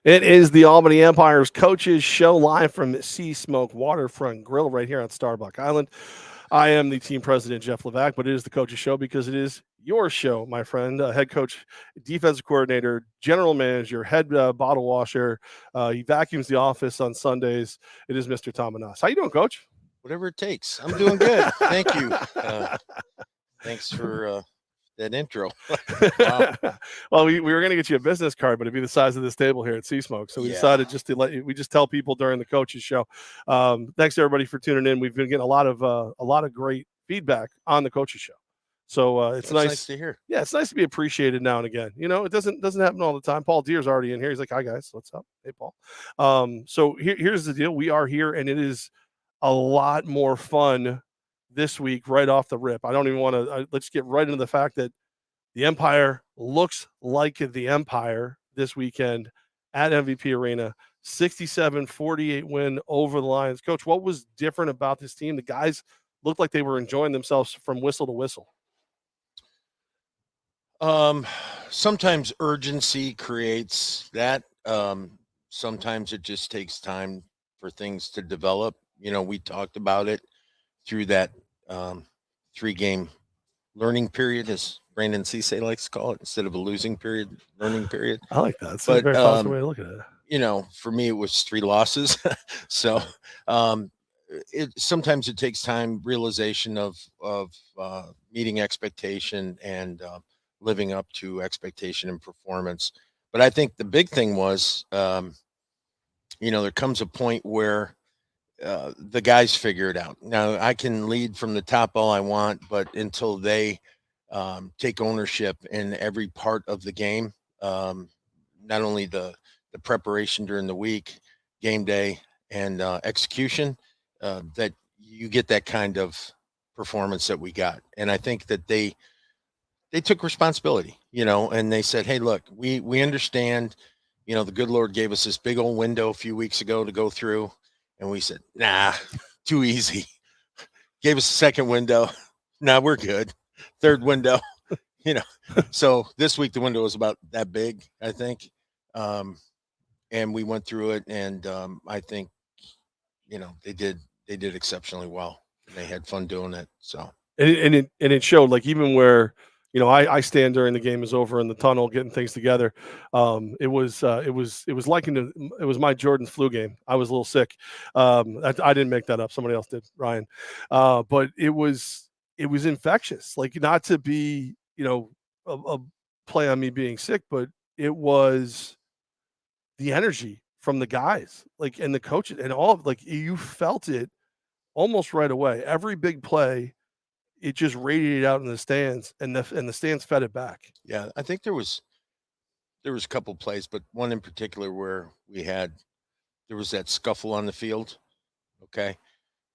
It is the Albany Empire's Coaches Show live from Sea Smoke Waterfront Grill right here on Starbuck Island. I am the team president, Jeff Levack, but it is the Coaches Show because it is your show, my friend. Head coach, defensive coordinator, general manager, head bottle washer. He vacuums the office on Sundays. It is Mr. Tom Menas. How you doing, Coach? Whatever it takes. I'm doing good. Thank you. Thanks for that intro. Wow. Well, we were going to get you a business card, but it'd be the size of this table here at Sea Smoke. So we decided just to let you, we just tell people during the Coaches Show. Thanks to everybody for tuning in. We've been getting a lot of great feedback on the Coaches Show. So it's nice to hear. Yeah, it's nice to be appreciated now and again. You know, it doesn't happen all the time. Paul Deer's already in here. He's like, "Hi guys, what's up?" Hey Paul. So here's the deal. We are here, and it is a lot more fun this week right off the rip. I don't even want to. Let's get right into the fact that the Empire looks like the Empire this weekend at MVP Arena. 67-48 win over the Lions. Coach, what was different about this team? The guys looked like they were enjoying themselves from whistle to whistle. Sometimes urgency creates that. Sometimes it just takes time for things to develop. You know, we talked about it through that 3-game learning period, as Brandon Cisse likes to call it, instead of a losing period, learning period. I like that. It's a very positive way to look at it. You know, for me, it was 3 losses. So sometimes it takes time, realization of meeting expectation and living up to expectation and performance. But I think the big thing was, there comes a point where the guys figure it out. Now, I can lead from the top all I want, but until they take ownership in every part of the game, not only the preparation during the week, game day, and execution, that you get that kind of performance that we got. And I think that they took responsibility, and they said, "Hey, look, we understand, the good Lord gave us this big old window a few weeks ago to go through." And we said, "Nah, too easy." Gave us a second window. Nah, we're good. Third window, So this week the window was about that big, I think. And we went through it, and I think, they did exceptionally well. They had fun doing it. So And it showed, like, even where I stand during the game is over in the tunnel getting things together. It was like it was my Jordan flu game. I was a little sick. I didn't make that up. Somebody else did, Ryan. But it was infectious. Like, not to be a play on me being sick, but it was the energy from the guys, like, and the coaches and all of, like, you felt it almost right away. Every big play, it just radiated out in the stands, and the stands fed it back. Yeah, I think there was a couple plays, but one in particular where there was that scuffle on the field. Okay.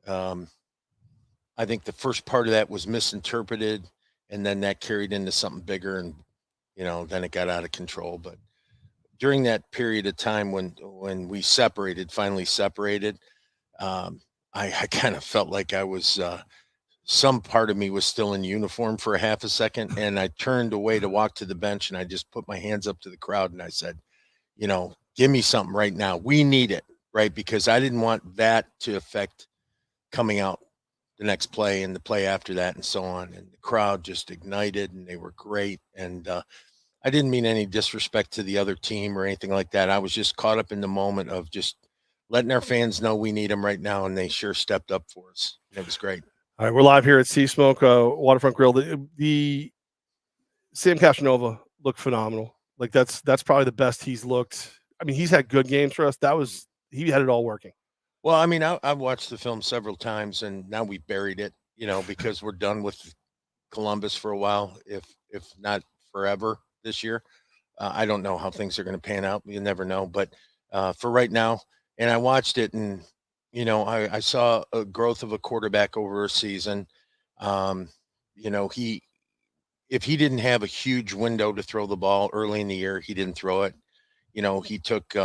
I think the first part of that was misinterpreted, and then that carried into something bigger, and then it got out of control. But during that period of time when we finally separated, I kind of felt like I was some part of me was still in uniform for a half a second, and I turned away to walk to the bench, and I just put my hands up to the crowd, and I said, "Give me something right now. We need it," right? Because I didn't want that to affect coming out the next play and the play after that and so on. And the crowd just ignited, and they were great. And I didn't mean any disrespect to the other team or anything like that. I was just caught up in the moment of just letting our fans know we need them right now, and they sure stepped up for us. It was great. All right, we're live here at Sea Smoke Waterfront Grill. The Sam Castronova looked phenomenal. Like, that's probably the best he's looked. I mean, he's had good games for us. He had it all working. Well, I mean, I've watched the film several times, and now we buried it, because we're done with Columbus for a while, if not forever this year. I don't know how things are going to pan out. You never know. But for right now, and I watched it, and I saw a growth of a quarterback over a season. If he didn't have a huge window to throw the ball early in the year, he didn't throw it. He took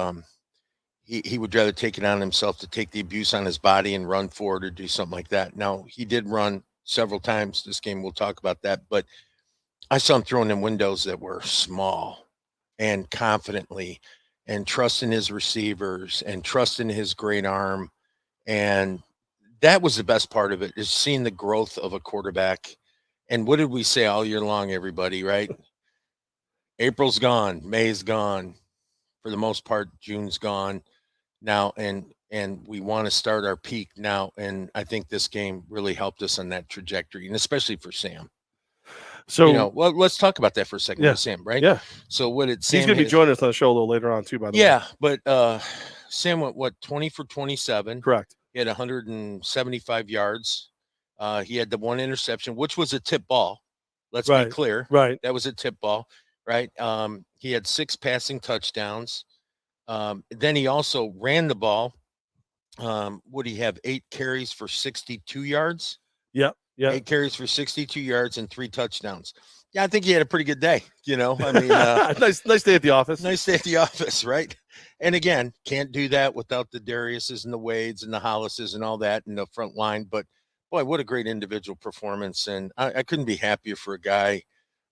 he would rather take it on himself to take the abuse on his body and run for it or do something like that. Now, he did run several times this game. We'll talk about that. But I saw him throwing in windows that were small and confidently. and trust in his receivers and trust in his great arm. And that was the best part of it, is seeing the growth of a quarterback. And what did we say all year long, everybody, right? April's gone, May's gone. For the most part, June's gone now, and we want to start our peak now. And I think this game really helped us on that trajectory, and especially for Sam. So, well, let's talk about that for a second with Sam, right? Yeah. So what did Sam? He's going to be joining us on the show a little later on too, by the way. Yeah, but Sam went what, 20 for 27. Correct. He had 175 yards. He had the one interception, which was a tip ball. Let's be clear. Right. That was a tip ball, right? He had 6 passing touchdowns. Then he also ran the ball. Would he have 8 carries for 62 yards? Yep. Yeah. 8 carries for 62 yards and 3 touchdowns. Yeah, I think he had a pretty good day. I mean, nice day at the office. Nice day at the office, right? And again, can't do that without the Dariuses and the Wades and the Hollises and all that in the front line. But boy, what a great individual performance. And I couldn't be happier for a guy.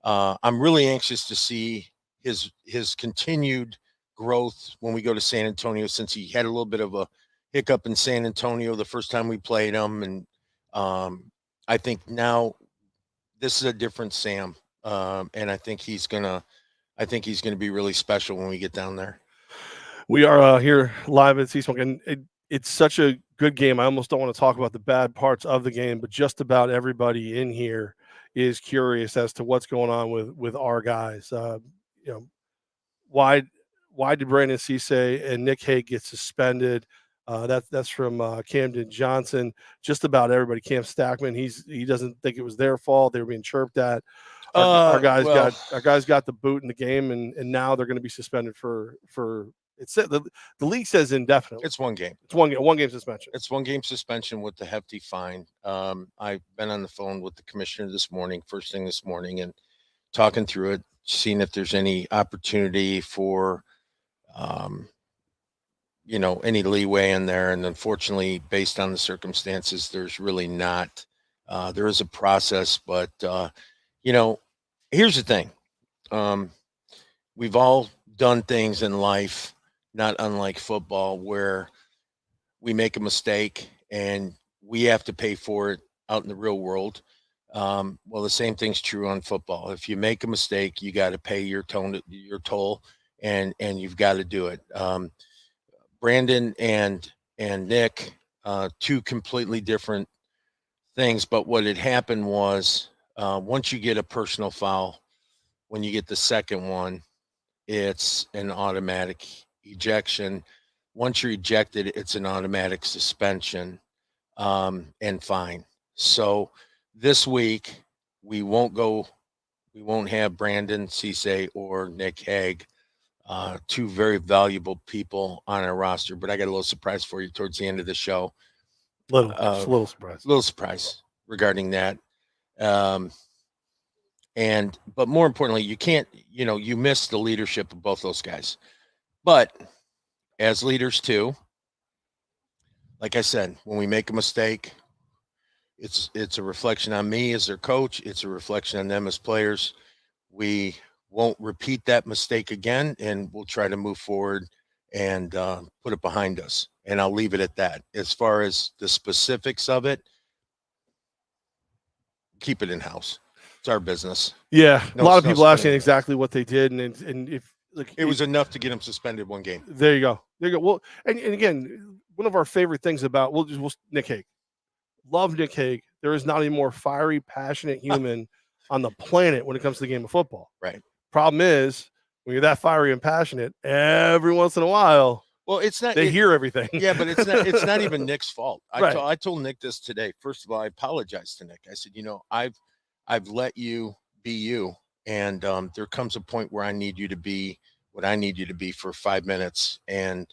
I'm really anxious to see his continued growth when we go to San Antonio, since he had a little bit of a hiccup in San Antonio the first time we played him. And I think now this is a different Sam. And I think he's gonna be really special when we get down there. We are here live at Sea Smoke, and it's such a good game. I almost don't want to talk about the bad parts of the game, but just about everybody in here is curious as to what's going on with our guys. Why did Brandon Cisse and Nick Hague get suspended? That's from Camden Johnson. Just about everybody. Cam Stackman, he doesn't think it was their fault. They were being chirped at. Our guys got the boot in the game, and now they're going to be suspended for it's the league says indefinitely. It's one game. It's one game suspension. It's one game suspension with the hefty fine. I've been on the phone with the commissioner first thing this morning, and talking through it, seeing if there's any opportunity for any leeway in there. And unfortunately, based on the circumstances, there's really not. There is a process, but here's the thing. We've all done things in life, not unlike football, where we make a mistake and we have to pay for it out in the real world. Well, the same thing's true on football. If you make a mistake, you got to pay your toll, and you've got to do it. Brandon and Nick, 2 completely different things. But what had happened was, once you get a personal foul, when you get the second one, it's an automatic ejection. Once you're ejected, it's an automatic suspension and fine. So this week we won't have Brandon Cisse or Nick Hague, 2 very valuable people on our roster. But I got a little surprise for you towards the end of the show. Little surprise regarding that. But more importantly, you can't, you miss the leadership of both those guys. But as leaders too, like I said, when we make a mistake, it's a reflection on me as their coach. It's a reflection on them as players. We won't repeat that mistake again, and we'll try to move forward and put it behind us. And I'll leave it at that. As far as the specifics of it, keep it in-house. It's our business. Yeah, a lot of people asking exactly what they did, and if it was enough to get him suspended one game. There you go. Well, and again, one of our favorite things about Nick Hague. Love Nick Hague. There is not a more fiery, passionate human on the planet when it comes to the game of football. Right. Problem is, when you're that fiery and passionate, every once in a while, it's not. They hear everything. Yeah, but it's not. It's not even Nick's fault. I told Nick this today. First of all, I apologized to Nick. I said, I've let you be you, and there comes a point where I need you to be what I need you to be for 5 minutes, and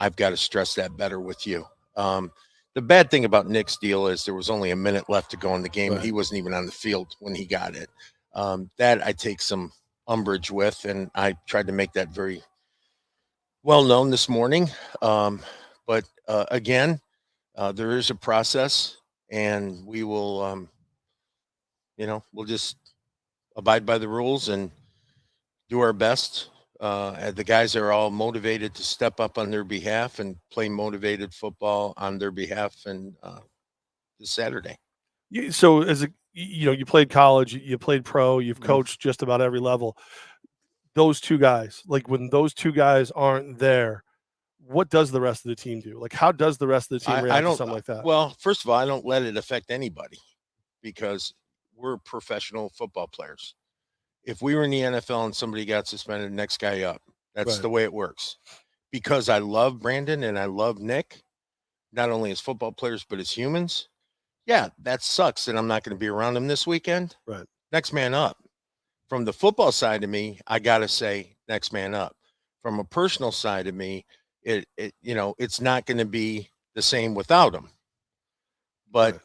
I've got to stress that better with you. The bad thing about Nick's deal is there was only a minute left to go in the game. Right. He wasn't even on the field when he got it. That I take some umbrage with, and I tried to make that very well known this morning. But again, there is a process, and we will, we'll just abide by the rules and do our best The guys are all motivated to step up on their behalf and play motivated football on their behalf. And this Saturday. So as you played college, you played pro, you've Mhm. coached just about every level. Those two guys, like when those two guys aren't there, what does the rest of the team do? Like, how does the rest of the team I react to don't. something like that? Well, first of all, I don't let it affect anybody because we're professional football players. If we were in the NFL and somebody got suspended, next guy up. That's Right. the way it works. Because I love Brandon and I love Nick, not only as football players but as humans. Yeah, that sucks that I'm not going to be around them this weekend. Right. Next man up. From the football side of me, I got to say next man up. From a personal side of me, it's not going to be the same without them. But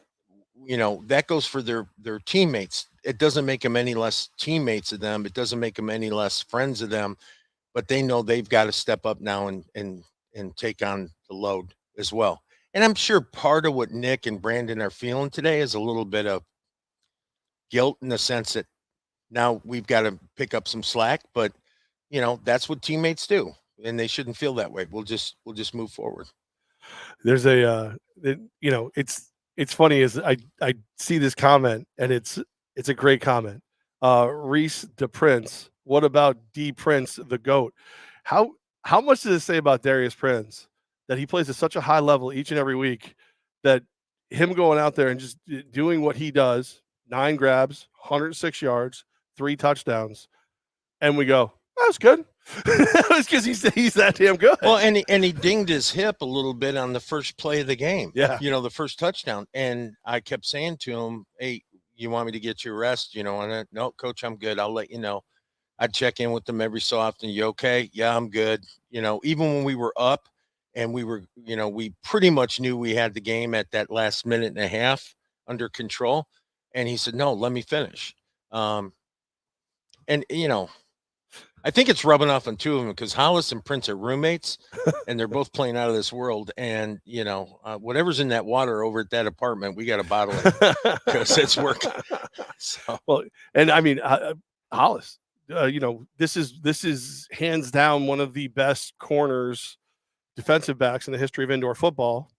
Right. that goes for their teammates. It doesn't make them any less teammates of them. It doesn't make them any less friends of them. But they know they've got to step up now and take on the load as well. And I'm sure part of what Nick and Brandon are feeling today is a little bit of guilt in the sense that now we've got to pick up some slack. But that's what teammates do, and they shouldn't feel that way. We'll just move forward. There's it's funny as I see this comment and it's a great comment. Reese DePrince, what about D Prince, the GOAT? How much does it say about Darius Prince that he plays at such a high level each and every week that him going out there and just doing what he does, 9 grabs, 106 yards, 3 touchdowns, and we go, that's good. It's because he's that damn good. Well, and he dinged his hip a little bit on the first play of the game. Yeah. The first touchdown. And I kept saying to him, hey, you want me to get you a rest? And no, coach, I'm good. I'll let you know. I'd check in with them every so often. You okay? Yeah, I'm good. Even when we were up and we were, we pretty much knew we had the game at that last minute and a half under control. And he said, no, let me finish. And I think it's rubbing off on two of them because Hollis and Prince are roommates and they're both playing out of this world. And, whatever's in that water over at that apartment, we got a bottle of because it's working. So. Well, and I mean, Hollis, this is hands down one of the best corners, defensive backs in the history of indoor football.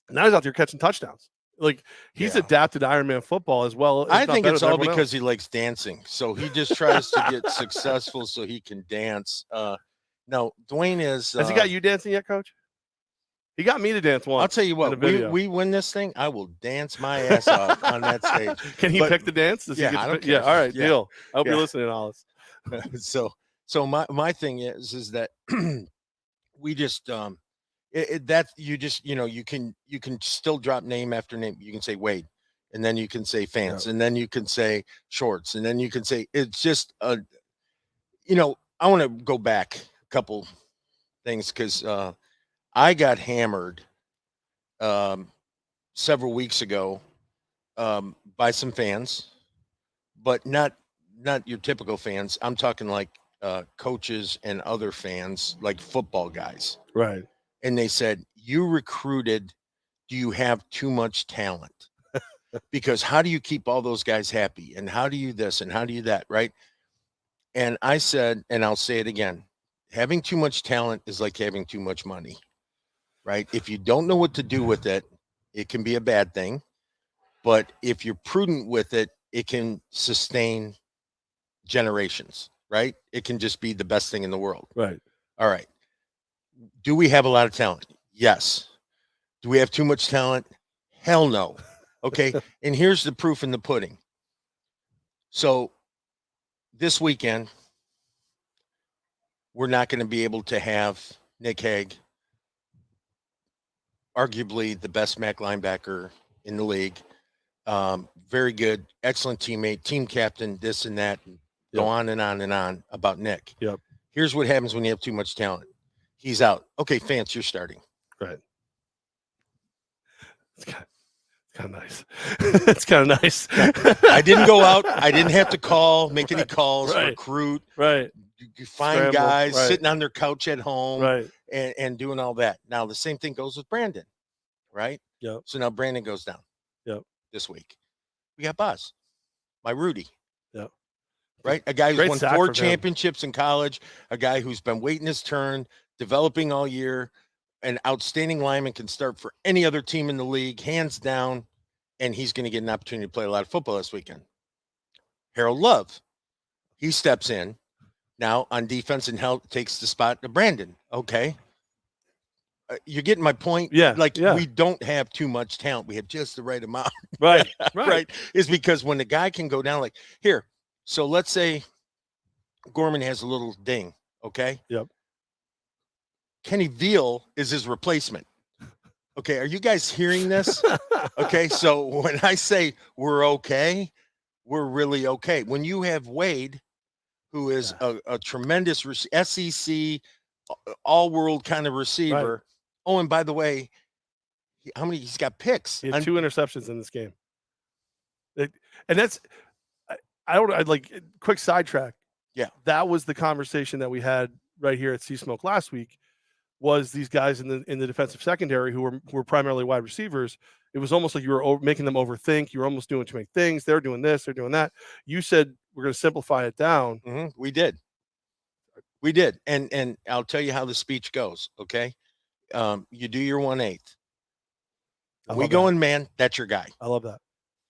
And now he's out there catching touchdowns. Like he's adapted to Ironman football as well. I think it's all because he likes dancing. So he just tries to get successful so he can dance. No, Dwayne is. Has he got you dancing yet, Coach? He got me to dance once. I'll tell you what, we win this thing, I will dance my ass off on that stage. Can he pick the dance? Does yeah, he I don't care. Yeah, all right, yeah. deal. I hope you're listening, Hollis. So my thing is that we just that you just you can still drop name after name. You can say Wade, and then you can say Fans, and then you can say Shorts, and then you can say it's just I want to go back a couple things because I got hammered several weeks ago by some fans, but not your typical fans. I'm talking like coaches and other fans, like football guys. Right. And they said, you recruited, do you have too much talent? Because how do you keep all those guys happy? And how do you this and how do you that? Right. And I said, and I'll say it again, having too much talent is like having too much money. Right. If you don't know what to do with it, it can be a bad thing. But if you're prudent with it, it can sustain generations. Right. It can just be the best thing in the world. Right. All right. Do we have a lot of talent? Yes. Do we have too much talent? Hell no. Okay. And here's the proof in the pudding. So this weekend, we're not going to be able to have Nick Hague, arguably the best MAC linebacker in the league. Very good, excellent teammate, team captain, this and that. Go on and on and on about Nick. Yep. Here's what happens when you have too much talent. He's out. Okay, Fans, you're starting. Right. It's kind of nice. It's kind of nice. I didn't go out. I didn't have to make any calls, recruit. Right. You find Scramble, guys sitting on their couch at home right. and doing all that. Now, the same thing goes with Brandon, right? Yep. So now Brandon goes down this week. We got Buzz, my Rudy. Yep. right? A guy who's Great won sack 4 from him. championships in college, a guy who's been waiting his turn, developing all year, an outstanding lineman, can start for any other team in the league, hands down, and he's going to get an opportunity to play a lot of football this weekend. Harold Love, he steps in now on defense and takes the spot of Brandon. Okay. You're getting my point. Yeah. Like, yeah. we don't have too much talent. We have just the right amount. Right. Right. Is because when the guy can go down, like, here. So let's say Gorman has a little ding. Okay. Yep. Kenny Veal is his replacement. Okay. Are you guys hearing this? Okay. So when I say we're okay, we're really okay. When you have Wade, who is a tremendous SEC, all-world kind of receiver. Right. Oh, and by the way, he's got picks. He had 2 interceptions in this game. And that's, I'd like, quick sidetrack. Yeah. That was the conversation that we had right here at Sea Smoke last week, was these guys in the defensive secondary who were primarily wide receivers. It was almost like you were making them overthink. You were almost doing too many things. They're doing this, they're doing that. You said we're going to simplify it down. Mm-hmm. We did. We did. And I'll tell you how the speech goes. Okay. You do your 1/8. We go in man, that's your guy. I love that.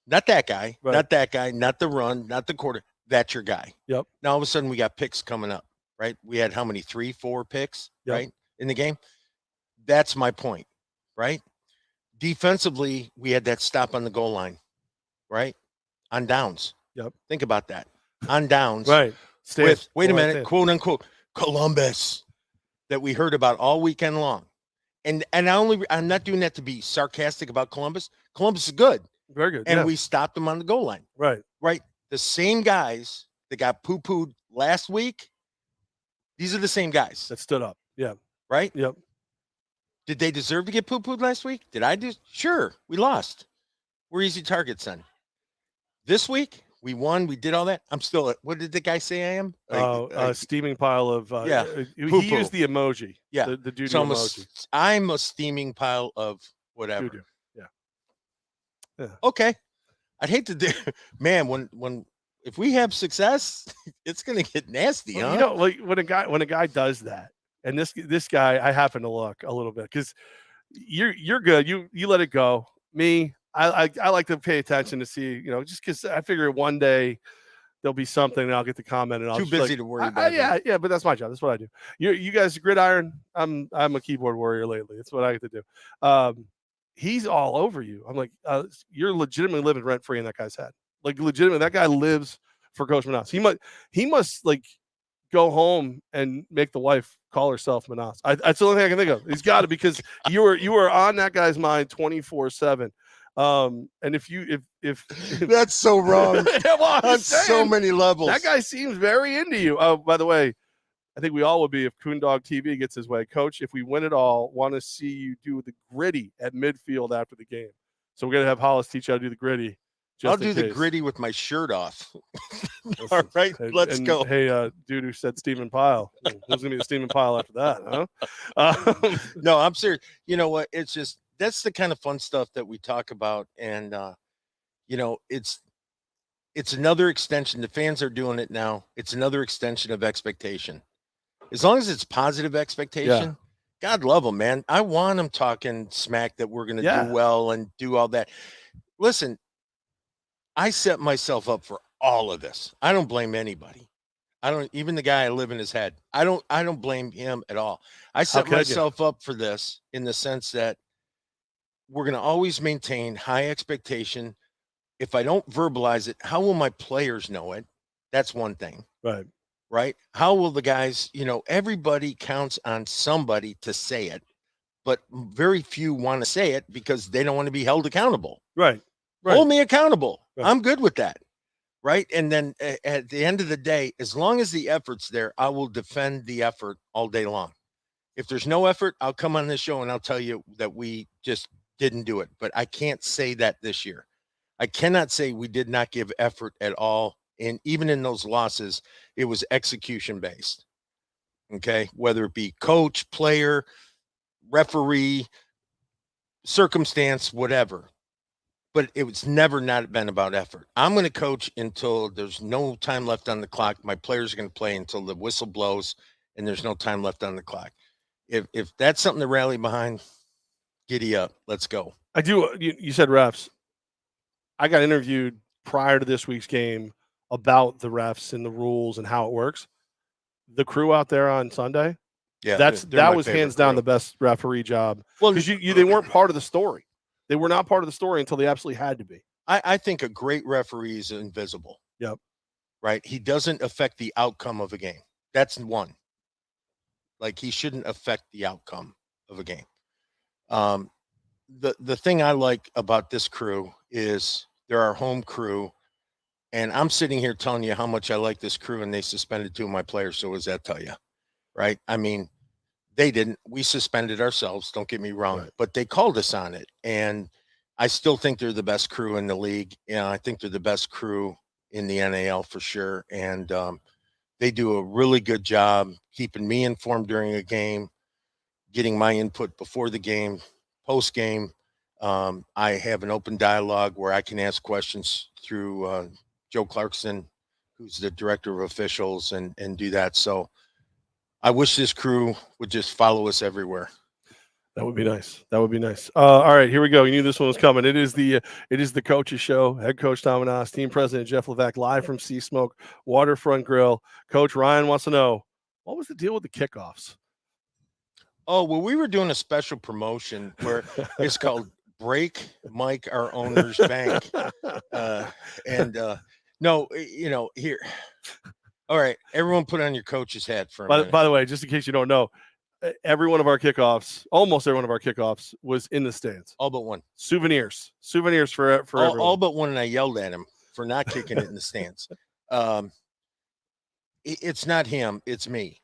Not that guy, right. Not that guy, not the run, not the quarter. That's your guy. Yep. Now all of a sudden we got picks coming up, right? We had how many? 3, 4 picks, yep. Right? In the game. That's my point, right? Defensively, we had that stop on the goal line, right? On downs. Yep. Think about that. On downs. Right. With, wait a minute, quote unquote, Columbus, that we heard about all weekend long. And I'm not doing that to be sarcastic about Columbus. Columbus is good. Very good. And we stopped them on the goal line. Right. Right. The same guys that got poo-pooed last week, these are the same guys. That stood up. Yeah. Right? Yep. Did they deserve to get poo-pooed last week? Did I do? Sure. We lost. We're easy targets then. This week, we won. We did all that. I'm still what did the guy say I am? A steaming pile of he used the emoji. Yeah. The doo-doo so emoji. I'm a steaming pile of whatever. Doo-doo. Yeah. Okay. I'd hate to do, man, if we have success, it's gonna get nasty, huh? You know, like when a guy does that, and this guy, I happen to look a little bit because you're good. You let it go. Me, I like to pay attention to see, just because I figure one day there'll be something and I'll get the comment and I'll too busy to worry about. Yeah, but that's my job. That's what I do. You guys gridiron. I'm a keyboard warrior lately. That's what I get to do. He's all over you. I'm like, you're legitimately living rent free in that guy's head. Like legitimately, that guy lives for Coach Menas. He must like go home and make the wife call herself Menas. That's the only thing I can think of. He's got to, because you were on that guy's mind 24/7. And if that's so wrong on so many levels. That guy seems very into you. Oh, by the way, I think we all would be if Coondog TV gets his way. Coach, if we win it all, want to see you do the gritty at midfield after the game. So we're going to have Hollis teach you how to do the gritty. I'll do the gritty with my shirt off. All right, let's go. Hey, dude who said Stephen Pyle. Who's going to be the Stephen Pyle after that, huh? No, I'm serious. You know what? It's just, that's the kind of fun stuff that we talk about. And, it's another extension. The fans are doing it now. It's another extension of expectation. As long as it's positive expectation, God love them, man. I want them talking smack that we're going to do well and do all that. Listen, I set myself up for all of this. I don't blame anybody. Even the guy I live in his head. I don't blame him at all. I set myself up for this in the sense that we're going to always maintain high expectation. If I don't verbalize it, how will my players know it? That's one thing. Right? How will the guys, everybody counts on somebody to say it, but very few want to say it because they don't want to be held accountable. Right. Hold me accountable. Right. I'm good with that. Right. And then at the end of the day, as long as the effort's there, I will defend the effort all day long. If there's no effort, I'll come on this show and I'll tell you that we just didn't do it. But I can't say that this year. I cannot say we did not give effort at all. And even in those losses, it was execution based. Okay. Whether it be coach, player, referee, circumstance, whatever. but it's never not been about effort. I'm going to coach until there's no time left on the clock. My players are going to play until the whistle blows and there's no time left on the clock. If that's something to rally behind, giddy up. Let's go. I do. You said refs. I got interviewed prior to this week's game about the refs and the rules and how it works. The crew out there on Sunday, Yeah, that was hands down the best referee job. Well, because they weren't part of the story. They were not part of the story until they absolutely had to be. I think a great referee is invisible. Yep. Right. He doesn't affect the outcome of a game. That's one. Like, he shouldn't affect the outcome of a game. The thing I like about this crew is they're our home crew. And I'm sitting here telling you how much I like this crew, and they suspended 2 of my players. So what does that tell you? Right. I mean, they didn't. We suspended ourselves. Don't get me wrong, right. But they called us on it. And I still think they're the best crew in the league. And I think they're the best crew in the NAL for sure. And they do a really good job keeping me informed during a game, getting my input before the game, post game. I have an open dialogue where I can ask questions through Joe Clarkson, who's the director of officials, and do that. So I wish this crew would just follow us everywhere. That would be nice. That would be nice. All right, here we go. You knew this one was coming. It is the coaches show. Head coach Tom Menas, team president Jeff Levack, live from Sea Smoke Waterfront Grill. Coach Ryan wants to know, what was the deal with the kickoffs? Oh, well, we were doing a special promotion where it's called Break Mike, Our Owner's Bank. No, here. All right, everyone put on your coach's hat for a minute. By the way, just in case you don't know, every one of our kickoffs, almost every one of our kickoffs was in the stands. All but one. Souvenirs for everyone. All but one, and I yelled at him for not kicking it in the stands. It's not him, it's me.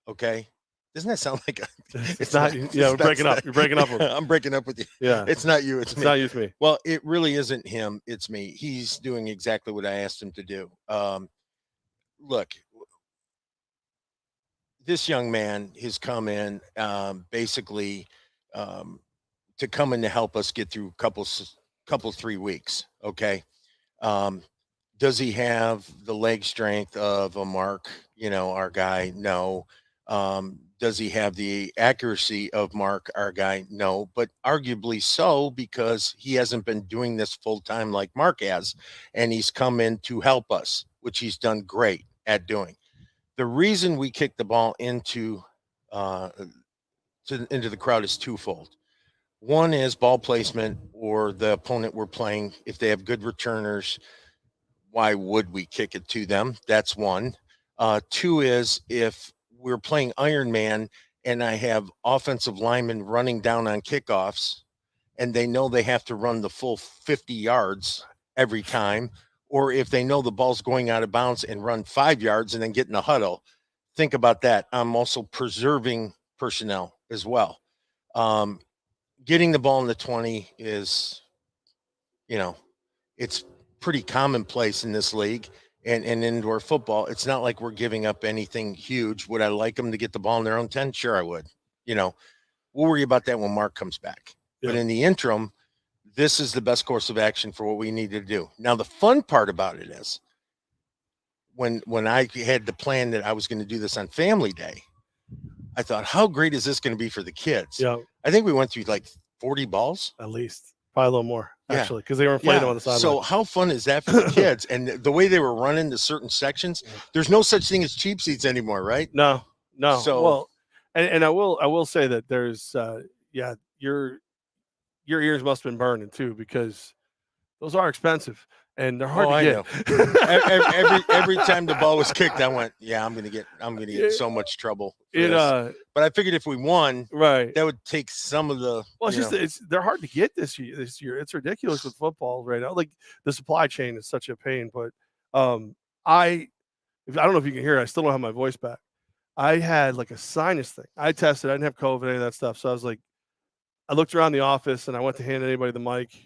Okay? Doesn't that sound like it's not? We're breaking up. You're breaking up with me. I'm breaking up with you. Yeah. It's not you, it's me. It's not you, it's me. Well, it really isn't him, it's me. He's doing exactly what I asked him to do. Look, this young man has come in basically to come in to help us get through couple 3 weeks. Okay. Does he have the leg strength of a Mark, our guy? No. Does he have the accuracy of Mark, our guy? No, but arguably so, because he hasn't been doing this full time like Mark has, and he's come in to help us, which he's done great at doing. The reason we kick the ball into the crowd is twofold. One is ball placement, or the opponent we're playing. If they have good returners, why would we kick it to them? That's one. Two is if we're playing Iron Man and I have offensive linemen running down on kickoffs and they know they have to run the full 50 yards every time, or if they know the ball's going out of bounds and run 5 yards and then get in the huddle, think about that. I'm also preserving personnel as well. Getting the ball in the 20 is, it's pretty commonplace in this league and indoor football. It's not like we're giving up anything huge. Would I like them to get the ball in their own 10? Sure, I would. We'll worry about that when Mark comes back. Yeah. But in the interim, this is the best course of action for what we need to do. Now, the fun part about it is when I had the plan that I was going to do this on Family Day, I thought, how great is this going to be for the kids? Yeah. I think we went through like 40 balls. At least. Probably a little more, actually, because they were inflating on the sideline. So how fun is that for the kids? And the way they were running the certain sections, there's no such thing as cheap seats anymore, right? No. So, well, and I will say that there's, your ears must have been burning too, because those are expensive and they're hard to get. every time the ball was kicked, I went, I'm gonna get so much trouble. But I figured if we won, right, that would take some of the. Well, they're hard to get this year. It's ridiculous with football right now. Like, the supply chain is such a pain. But I don't know if you can hear it. I still don't have my voice back. I had like a sinus thing. I tested. I didn't have COVID, any of that stuff. So I was like, I looked around the office and I went to hand anybody the mic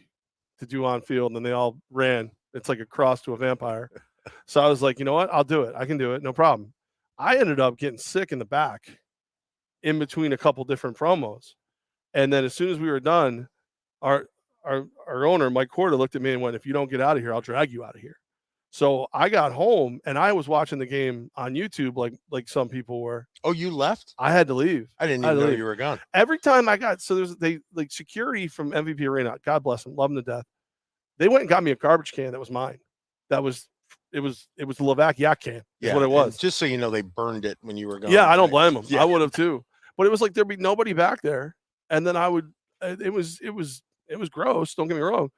to do on field, and then they all ran. It's like a cross to a vampire. So I was like, you know what? I'll do it. I can do it. No problem. I ended up getting sick in the back in between a couple different promos. And then as soon as we were done, our our owner, Mike Corder, looked at me and went, "If you don't get out of here, I'll drag you out of here." So I got home and I was watching the game on YouTube, like some people were. Oh, you left? I had to leave. I didn't even know you were gone. Every time I got they like security from MVP Arena, God bless them, love them to death. They went and got me a garbage can that was mine. It was the Levack yak can. Is what it was. Just so you know, they burned it when you were gone. Yeah, I don't blame them. Yeah. I would have too. But it was like there'd be nobody back there, and then I would. It was gross. Don't get me wrong,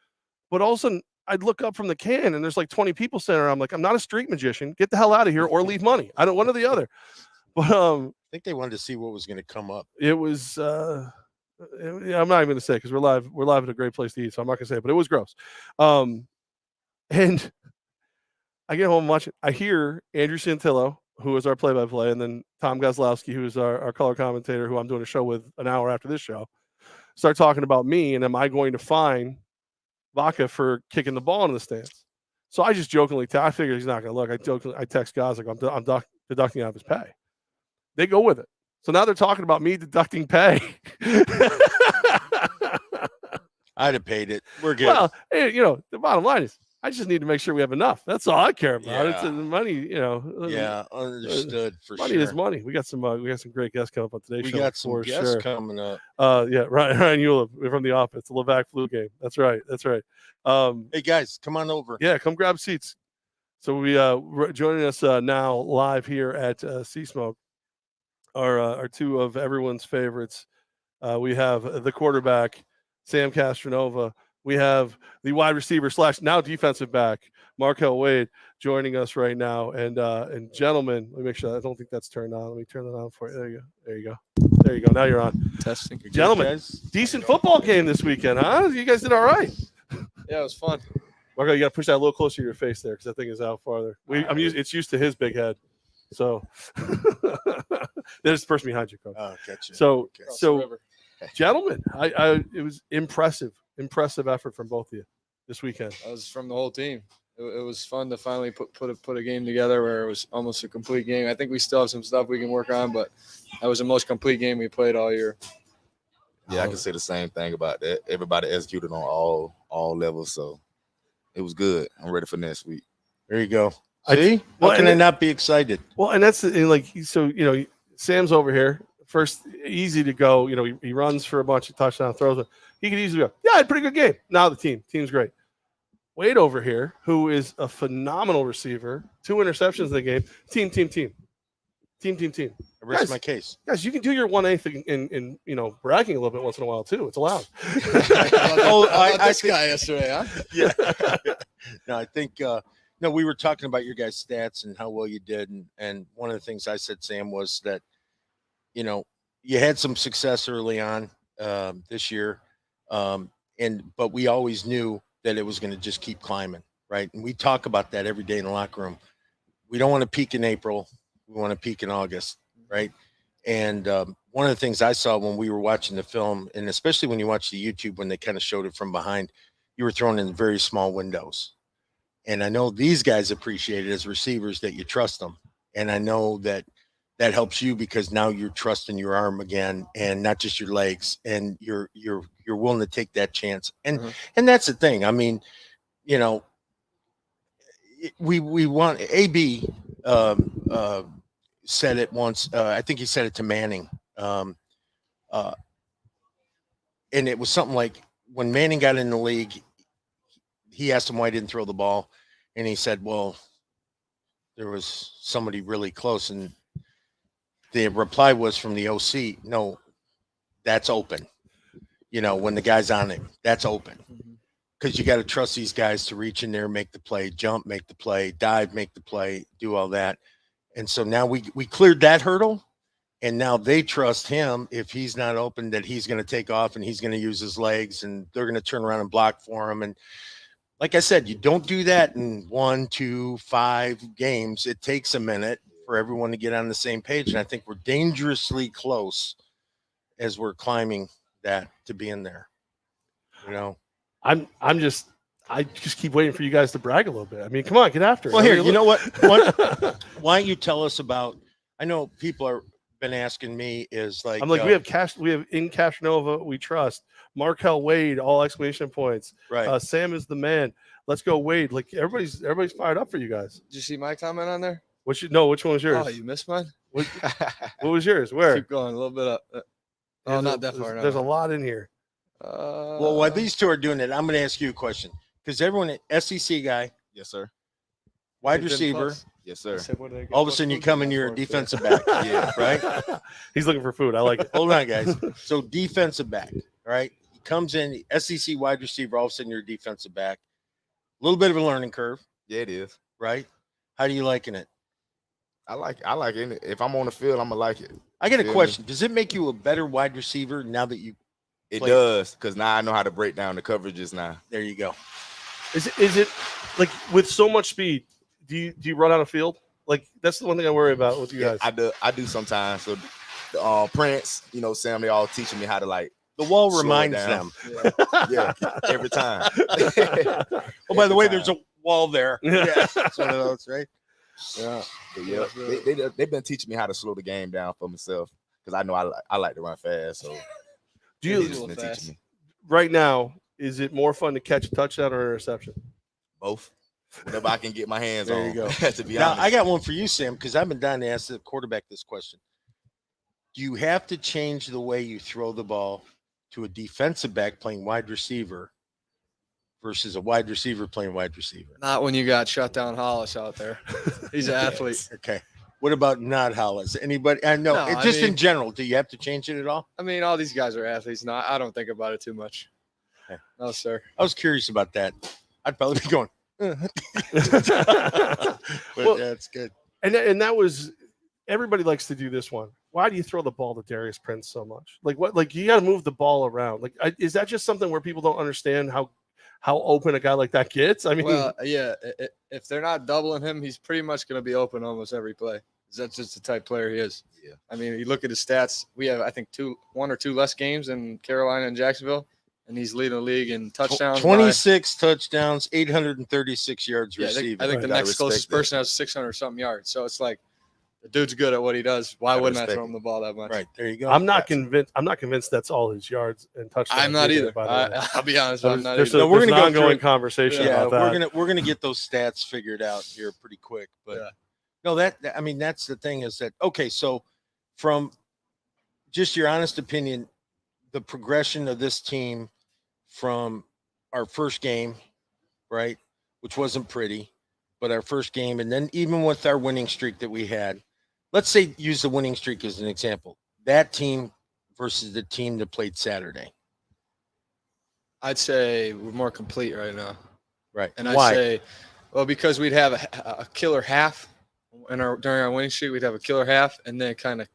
but all of a sudden I'd look up from the can and there's like 20 people standing around. I'm like, I'm not a street magician. Get the hell out of here or leave money. I don't one or the other. But I think they wanted to see what was going to come up. It was yeah, I'm not even gonna say because we're live at a great place to eat, so I'm not gonna say it, but it was gross. And I get home and watch it. I hear Andrew Santillo, who is our play-by-play, and then Tom Goslowski, who is our color commentator, who I'm doing a show with an hour after this show, start talking about me and am I going to fine Vaca for kicking the ball in the stands. So I just jokingly, I figured he's not going to look. I text guys like I'm deducting out of his pay. They go with it. So now they're talking about me deducting pay. I'd have paid it. We're good. Well, hey, the bottom line is I just need to make sure we have enough. That's all I care about. Yeah. It's the money, Yeah, understood for money sure. is money. We got some great guests coming up on today's show. We got some guests coming up. Yeah, Ryan Eula from the office, the Levack flu game. That's right. Hey guys, come on over. Yeah, come grab seats. So we joining us now live here at Sea Smoke are two of everyone's favorites. We have the quarterback, Sam Castronova. We have the wide receiver / now defensive back, Markelle Wade, joining us right now. And gentlemen, let me make sure. I don't think that's turned on. Let me turn that on for you. There you go. Now you're on. Testing. Gentlemen, decent football game this weekend, huh? You guys did all right. Yeah, it was fun. Markelle, you got to push that a little closer to your face there because that thing is out farther. It's used to his big head. So there's the person behind you, Coach. Oh, gotcha. So gentlemen, it was impressive effort from both of you this weekend. That was from the whole team. It was fun to finally put a game together where it was almost a complete game. I think we still have some stuff we can work on, but that was the most complete game we played all year. Yeah, I can say the same thing about that. Everybody executed on all levels, so it was good. I'm ready for next week. There you go. See? How can I not be excited? Well, and that's Sam's over here. First, easy to go. He runs for a bunch of touchdown throws. He could easily go, yeah, I had a pretty good game. Now the team's great. Wade over here, who is a phenomenal receiver, 2 interceptions in the game. Team. I rest my case. Guys, you can do your 1/8 in bragging a little bit once in a while too. It's allowed. This guy yesterday, huh? Yeah. No, I think we were talking about your guys' stats and how well you did, and one of the things I said, Sam, was that you had some success early on this year, but we always knew that it was going to just keep climbing, right? And we talk about that every day in the locker room. We don't want to peak in April. We want to peak in August, right? And one of the things I saw when we were watching the film, and especially when you watch the YouTube, when they kind of showed it from behind, you were thrown in very small windows. And I know these guys appreciate it as receivers that you trust them. And I know that helps you because now you're trusting your arm again and not just your legs, and you're willing to take that chance. And and that's the thing. I mean, we want AB said it once. I think he said it to Manning. And it was something like when Manning got in the league, he asked him why he didn't throw the ball. And he said, well, there was somebody really close. And the reply was from the OC, no, that's open. When the guy's on it, that's open. Because you got to trust these guys to reach in there, make the play, jump, make the play, dive, make the play, do all that. And so now we cleared that hurdle, and now they trust him if he's not open that he's going to take off and he's going to use his legs and they're going to turn around and block for him. And like I said, you don't do that in 1, 2, 5 games. It takes a minute for everyone to get on the same page. And I think we're dangerously close as we're climbing that to be in there. I just keep waiting for you guys to brag a little bit. I mean, come on, get after it. Well, here, you know what? Why don't you tell us about? I know people are been asking me is like, I'm like, we have in Castronova, we trust. Markelle Wade, all exclamation points. right. Sam is the man. Let's go, Wade. Like everybody's fired up for you guys. Did you see my comment on there? Which one was yours? Oh, you missed mine. What was yours? Where? Keep going a little bit up. Oh, not that far. There's a lot in here. Well, while these two are doing it, I'm going to ask you a question because everyone, SEC guy, Yes, sir. wide receiver, Yes, sir. all of a sudden you come in, you're a defensive back. Yeah, right? He's looking for food. I like it. Hold on, guys. So defensive back, all right? He comes in, SEC wide receiver, all of a sudden you're a defensive back. A little bit of a learning curve, Yeah, it is. right? How do you liking it? I like it. If I'm on the field, I'm gonna like it. I got a Feel me? question. Does it make you a better wide receiver now that you It Play. does, because now I know how to break down the coverages now. there you go? Is it like with so much speed? Do you run out of field? Like that's the one thing I worry about with you guys. I do sometimes. So Prince, Sam, they all teaching me how to like The wall Slow it reminds down. them. yeah, every time. Oh, by the way, Every there's a time. wall there. Yeah, it's one of those, right? Yeah. But yeah, they've been teaching me how to slow the game down for myself because I know I like to run fast. So Do He's you a they've little been fast. teaching me right now? Is it more fun to catch a touchdown or interception? both. Whatever I can get my hands There on. you go. To be Now, honest, I got one for you, Sam, because I've been dying to ask the quarterback this question. Do you have to change the way you throw the ball to a defensive back playing wide receiver versus a wide receiver playing wide receiver? Not when you got shut down Hollis out there. He's an athlete. Okay. What about not Hollis? Anybody? I know. No, I Just in mean- general, do you have to change it at all? I mean, all these guys are athletes. No, I don't think about it too much. Okay. No, sir. I was curious about that. I'd probably be going, but Well, that's good. and that was everybody likes to do this one. Why do you throw the ball to Darius Prince so much? Like what? Like you got to move the ball around. Like is that just something where people don't understand how open a guy like that gets? I mean, Well, yeah. If they're not doubling him, he's pretty much going to be open almost every play. That's just the type player he is. Yeah. I mean, you look at his stats. We have, I think, one or two less games in Carolina and Jacksonville, and he's leading the league in touchdowns. 26 touchdowns, 836 yards Yeah, receiving. I think the Gotta next closest respect that. person has 600 something yards. So it's like the dude's good at what he does. Why Gotta wouldn't I respect throw him the ball that much? Right. There you go. I'm not convinced. I'm not convinced that's all his yards and touchdowns. I'm not either. By the way. I'll be honest. I'm not There's either. a, No, we're there's gonna an go through ongoing it. conversation Yeah, about that. we're gonna get those stats figured out here pretty quick. But Yeah. no, I mean that's the thing is that okay. So from just your honest opinion, the progression of this team from our first game, right, which wasn't pretty, but our first game, and then even with our winning streak that we had, let's say use the winning streak as an example. That team versus the team that played Saturday, I'd say we're more complete right now. right? And I'd Why? say, well, because we'd have a killer half during our winning streak, we'd have a killer half and then kind of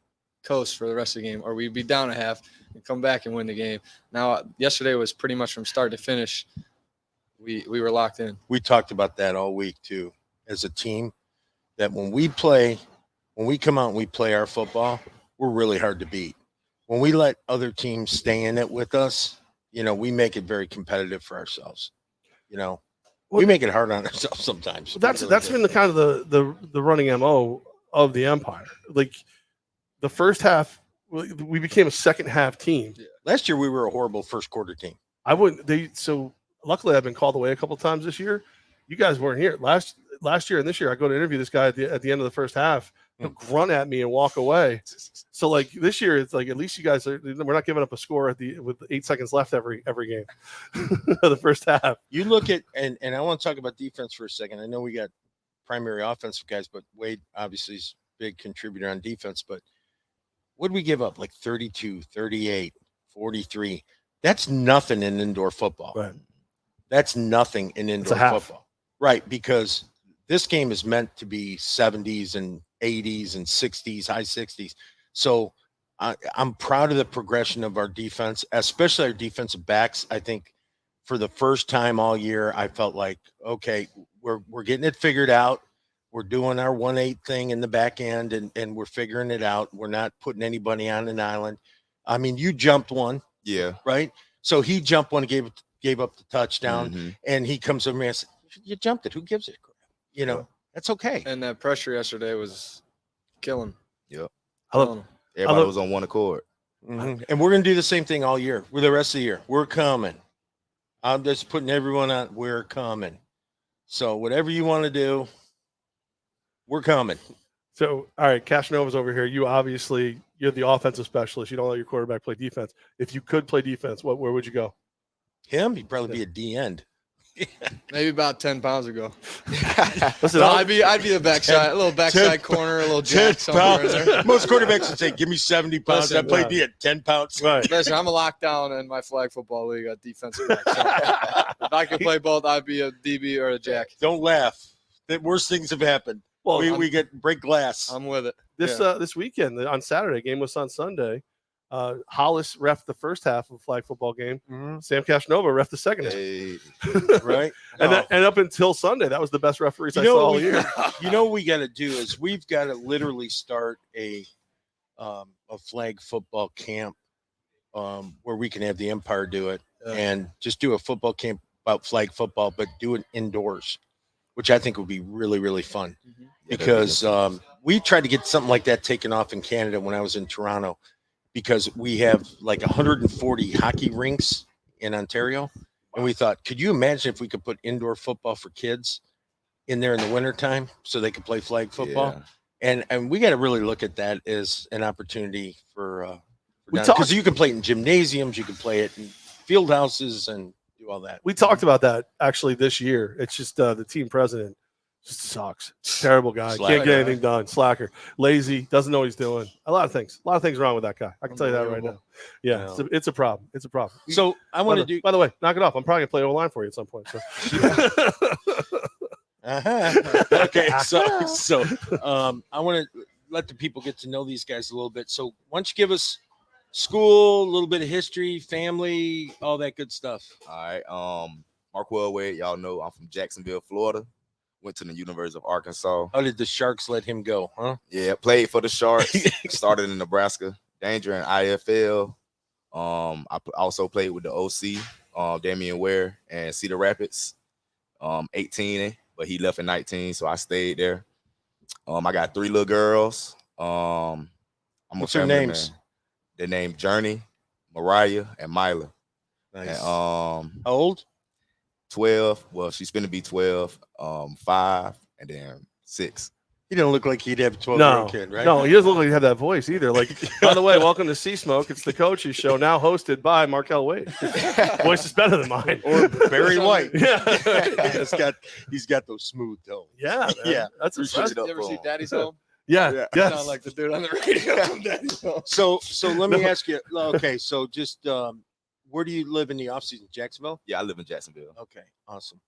coast for the rest of the game, or we'd be down a half and come back and win the game. Now, yesterday was pretty much from start to finish. We were locked in. We talked about that all week too, as a team, that when we come out and we play our football, we're really hard to beat. When we let other teams stay in it with us, we make it very competitive for ourselves. We make it hard on ourselves sometimes. That's been the kind of the running MO of the Empire. Like the first half, we became a second half team. Last year we were a horrible first quarter team. I wouldn't. So luckily I've been called away a couple of times this year. You guys weren't here last year and this year. I go to interview this guy at the end of the first half. He'll grunt at me and walk away. So like this year, it's like at least you guys we're not giving up a score with 8 seconds left every game of the first half. You look at and I want to talk about defense for a second. I know we got primary offensive guys, but Wade obviously is a big contributor on defense. But what did we give up? Like 32, 38, 43. That's nothing in indoor football. Right. That's nothing in indoor half. football. Right, because this game is meant to be 70s and 80s and 60s, high 60s. So I'm proud of the progression of our defense, especially our defensive backs. I think for the first time all year, I felt like, okay, we're getting it figured out. We're doing our 1-8 thing in the back end, and we're figuring it out. We're not putting anybody on an island. I mean, you jumped one, yeah. right? So he jumped one, gave up the touchdown, Mhm. and he comes over to me and says, you jumped it. Who gives it? That's okay. And that pressure yesterday was killing. I love Everybody was on one accord. Mm-hmm. And we're going to do the same thing all year. For the rest of the year, we're coming. I'm just putting everyone on. We're coming. So whatever you want to do, we're coming. So, all right, Cashnova's over here. You're the offensive specialist. You don't let your quarterback play defense. If you could play defense, where would you go? Him? He'd probably be a D end. Maybe about 10 pounds ago. Listen, No, I'd be the backside, a little backside corner, a little jack somewhere in there. Most quarterbacks would say, "Give me 70 pounds." Listen, I'd play D at 10 pounds. right. Listen, I'm a lockdown in my flag football league at defensive back. So if I could play both, I'd be a DB or a jack. Don't laugh. The worst things have happened. Well, we get break glass. I'm with it. This weekend on Saturday, game was on Sunday. Hollis ref the first half of the flag football game. Mm-hmm. Sam Castronova ref the second half. Hey. Right? And up until Sunday, that was the best referees I saw all year. You know what we got to do is we've got to literally start a flag football camp where we can have the Empire do it and just do a football camp about flag football, but do it indoors, which I think would be really, really fun. Mm-hmm. Because we tried to get something like that taken off in Canada when I was in Toronto, because we have like 140 hockey rinks in Ontario. And we thought, could you imagine if we could put indoor football for kids in there in the wintertime so they could play flag football? Yeah. And we got to really look at that as an opportunity for because you can play it in gymnasiums, you can play it in field houses and do all that. We talked about that actually this year. It's just the team president just sucks. Terrible guy. Slacker. Can't get anything done. Slacker. Lazy. Doesn't know what he's doing. A lot of things wrong with that guy. I can tell you that right now. Yeah, No. it's a problem. It's a problem. So I want to do. By the way, knock it off. I'm probably gonna play O-line for you at some point. So. Okay. So I want to let the people get to know these guys a little bit. So why don't you give us school, a little bit of history, family, all that good stuff. All right. Marquel Wade, y'all know I'm from Jacksonville, Florida. Went to the University of Arkansas. How did the Sharks let him go, huh? Yeah, played for the Sharks. Started in Nebraska. Danger in IFL. I also played with the OC, Damian Ware, and Cedar Rapids. 18, but he left in 19, so I stayed there. I got 3 little girls. What's their names? Man. Their name Journey, Mariah, and Mila. Nice. And, how old? 12. Well, she's going to be 12, 5, and then 6. He don't look like he'd have a 12-year-old kid, right? No, he doesn't look like he had that voice either. Like, by the way, welcome to Sea Smoke. It's the coaches show, now hosted by Markelle Wade. Voice is better than mine. Or Barry White. Yeah. he's got those smooth tones. Yeah. Man. Yeah. That's You ever see Daddy's Home? Yeah. Yeah. Yes. Sound like the dude on the radio from Daddy's Home. So let me ask you. Okay, so just where do you live in the off season? Jacksonville? Yeah, I live in Jacksonville. Okay, awesome.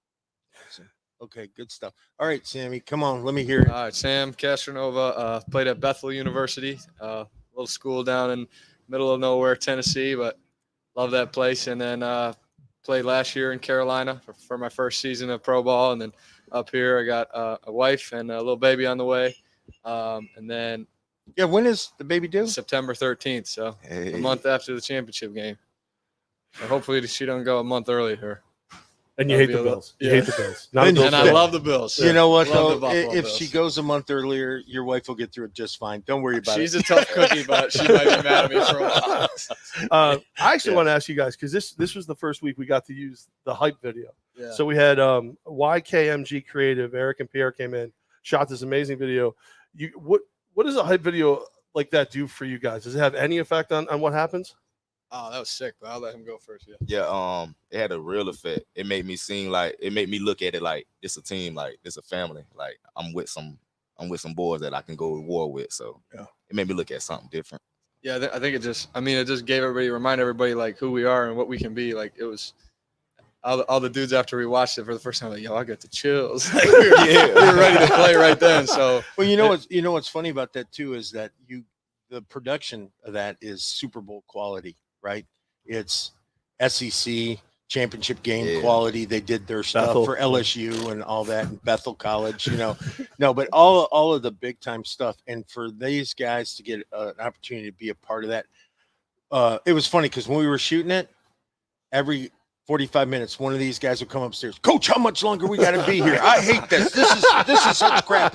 Okay, good stuff. All right, Sammy, come on, let me hear it. All right, Sam Castronova, played at Bethel University, little school down in middle of nowhere, Tennessee, but love that place. And then played last year in Carolina for my first season of pro ball. And then up here, I got a wife and a little baby on the way. And then When is the baby due? September 13th, so Hey. a month after the championship game. So hopefully she don't go a month earlier. And you hate the Bills. You hate the Bills. Not a Bills And I fan. love the Bills. You know what, Love the though? Buffalo If Bills. she goes a month earlier, your wife will get through it just fine. Don't worry about She's it. a tough cookie, but she might be mad at me for a while. I actually want to ask you guys, because this was the first week we got to use the hype video. Yeah. So we had YKMG Creative, Eric and Pierre came in, shot this amazing video. What does a hype video like that do for you guys? Does it have any effect on what happens? Oh, that was sick, but I'll let him go first. Yeah. Yeah, it had a real effect. It made me look at it like it's a team, like it's a family. Like I'm with some boys that I can go to war with. So Yeah. It made me look at something different. Yeah, I think it just gave remind everybody like who we are and what we can be. Like it was all the dudes after we watched it for the first time, like, yo, I got the chills. Like, we were ready to play right then. So Well, what's funny about that too is that the production of that is Super Bowl quality, right? It's SEC championship game quality. They did their stuff Bethel. for LSU and all that, and Bethel College, No, but all of the big time stuff, and for these guys to get an opportunity to be a part of that, it was funny because when we were shooting it, every 45 minutes. One of these guys will come upstairs. Coach, how much longer we got to be here? I hate this. This is such crap.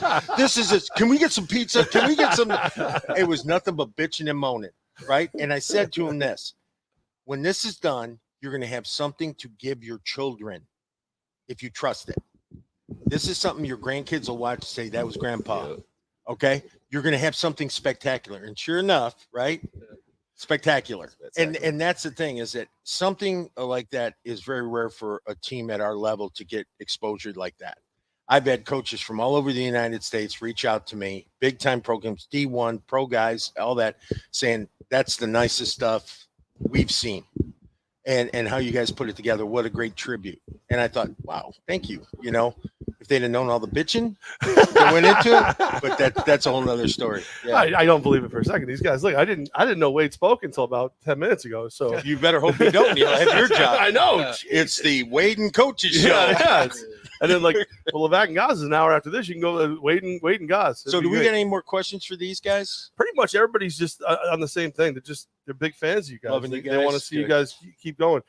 Can we get some pizza? Can we get some? It was nothing but bitching and moaning, right? And I said to him this, when this is done, you're going to have something to give your children if you trust it. This is something your grandkids will watch and say, that was grandpa. Okay? You're going to have something spectacular. And sure enough, right? Spectacular. And that's the thing, is that something like that is very rare for a team at our level to get exposure like that. I've had coaches from all over the United States reach out to me, big time programs, D1, pro guys, all that, saying that's the nicest stuff we've seen. And how you guys put it together, what a great tribute. And I thought, wow, thank you. You know, if they'd have known all the bitching that went into it, but that's a whole nother story. Yeah. I don't believe it for a second. These guys, look, I didn't know Wade spoke until about 10 minutes ago. So You better hope you don't. You'll have your job. I know. Yeah. It's the Wade and Coaches show. Yeah. And then, like, well, Levack and Gaz is an hour after this. You can go to Wade and Gaz. So do we get any more questions for these guys? Pretty much everybody's just on the same thing. They're big fans of you guys. Loving you They want to guys. see you Good. guys keep going.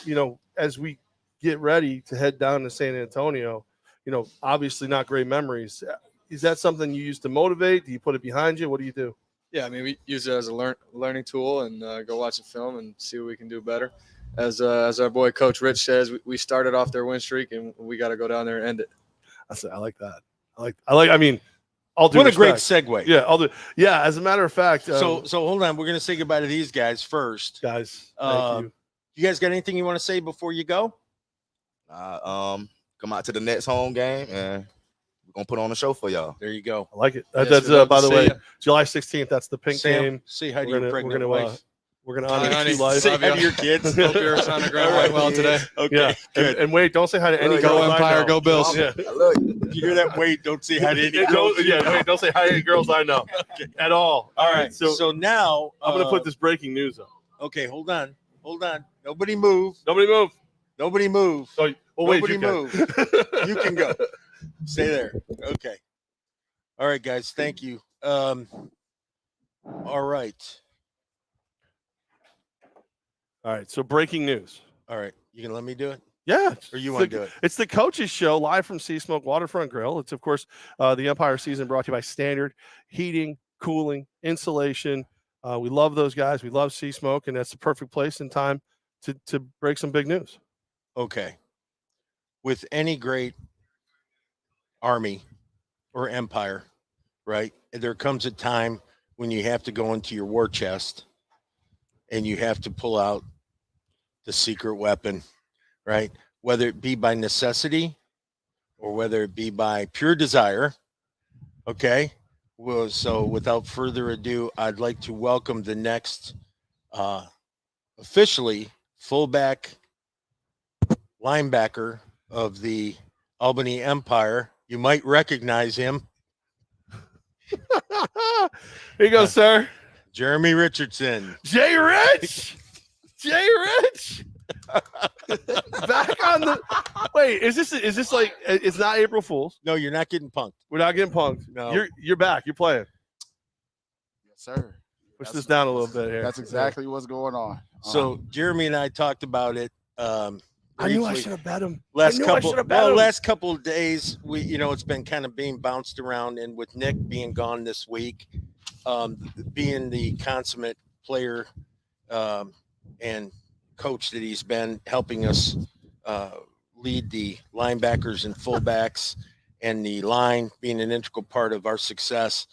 You know, as we get ready to head down to San Antonio, you know, obviously not great memories. Is that something you use to motivate? Do you put it behind you? What do you do? Yeah, I mean, we use it as a learning tool and go watch a film and see what we can do better. As our boy Coach Rich says, we started off their win streak and we got to go down there and end it. I like that. I mean, I'll do. What a great respect. segue. Yeah, I'll do. Yeah, as a matter of fact. So hold on. We're going to say goodbye to these guys first. Guys, thank you. You guys got anything you want to say before you go? Come out to the next home game, and we're gonna put on a show for y'all. There you go. I like it. Yes, That's we'd love by to the see way, ya. July 16th. That's the pink Sam, game. say hi to We're your gonna pregnant wife. we're gonna honor Honey, your life. Say love hi to you. your kids. Hope your son and grandma went well today. Okay, Yeah, good. and wait, don't say hi to any Go girls I Empire, know. go Bills. Yeah. I love you. If you hear that, Wade, don't say hi to any Yeah, girls. wait, don't say hi to any girls I know at all. All right. so So now I'm gonna put this breaking news up. Okay, hold on. Nobody move. Nobody move. Nobody move. Oh, well, wait, Nobody you can. move. You can go. Stay there. Okay. All right, guys. Thank you. All right. All right. So breaking news. All right. You can let me do it? Yeah. Or you it's want to the- do it? It's the Coaches Show live from Sea Smoke Waterfront Grill. It's, of course, the Empire season brought to you by Standard Heating, Cooling, Insulation. We love those guys. We love Sea Smoke, and that's the perfect place and time to break some big news. Okay. With any great army or empire, right? There comes a time when you have to go into your war chest and you have to pull out the secret weapon, right? Whether it be by necessity or whether it be by pure desire. Okay. Well, so without further ado, I'd like to welcome the next officially fullback linebacker of the Albany Empire. You might recognize him, Here you go, sir. Jeremy Richardson. Jay Rich. Jay Rich. Back on the. Wait, is this like it's not April Fool's? No, you're not getting punked. We're not getting punked. No. You're back. You're playing. Yes, sir. Push That's- this down a little bit here. That's exactly what's going on. So Jeremy and I talked about it. I knew I briefly. should have bet him. Last I couple, should have bet him. last couple of days, it's been kind of being bounced around, and with Nick being gone this week, being the consummate player and coach that he's been, helping us lead the linebackers and fullbacks and the line, being an integral part of our success.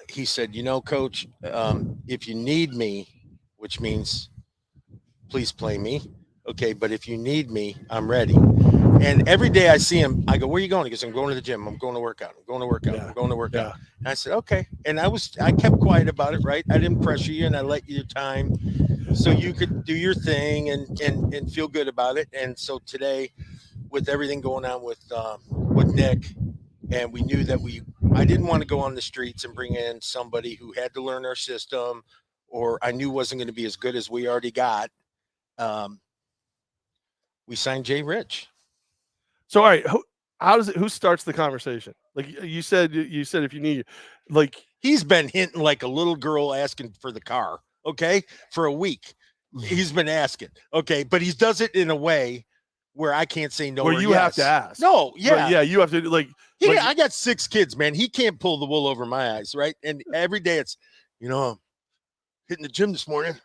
He said, Coach, if you need me, which means please play me. Okay, but if you need me, I'm ready. And every day I see him, I go, where are you going? He goes, I'm going to the gym. I'm going to work out. I'm going to work out. Yeah. I'm going to work Yeah. out. And I said, okay. And I kept quiet about it, right? I didn't pressure you, and I let you time so you could do your thing and feel good about it. And so today, with everything going on with Nick, and we knew that I didn't want to go on the streets and bring in somebody who had to learn our system, or I knew wasn't going to be as good as we already got. We signed Jay Rich. So, all right, who starts the conversation? Like you said if you need, like He's been hinting like a little girl asking for the car, okay, for a week. He's been asking. Okay, but he does it in a way where I can't say no. Where or you yes. have to ask. No, But yeah. you have to like. I got 6 kids, man. He can't pull the wool over my eyes, right? And every day it's, hitting the gym this morning.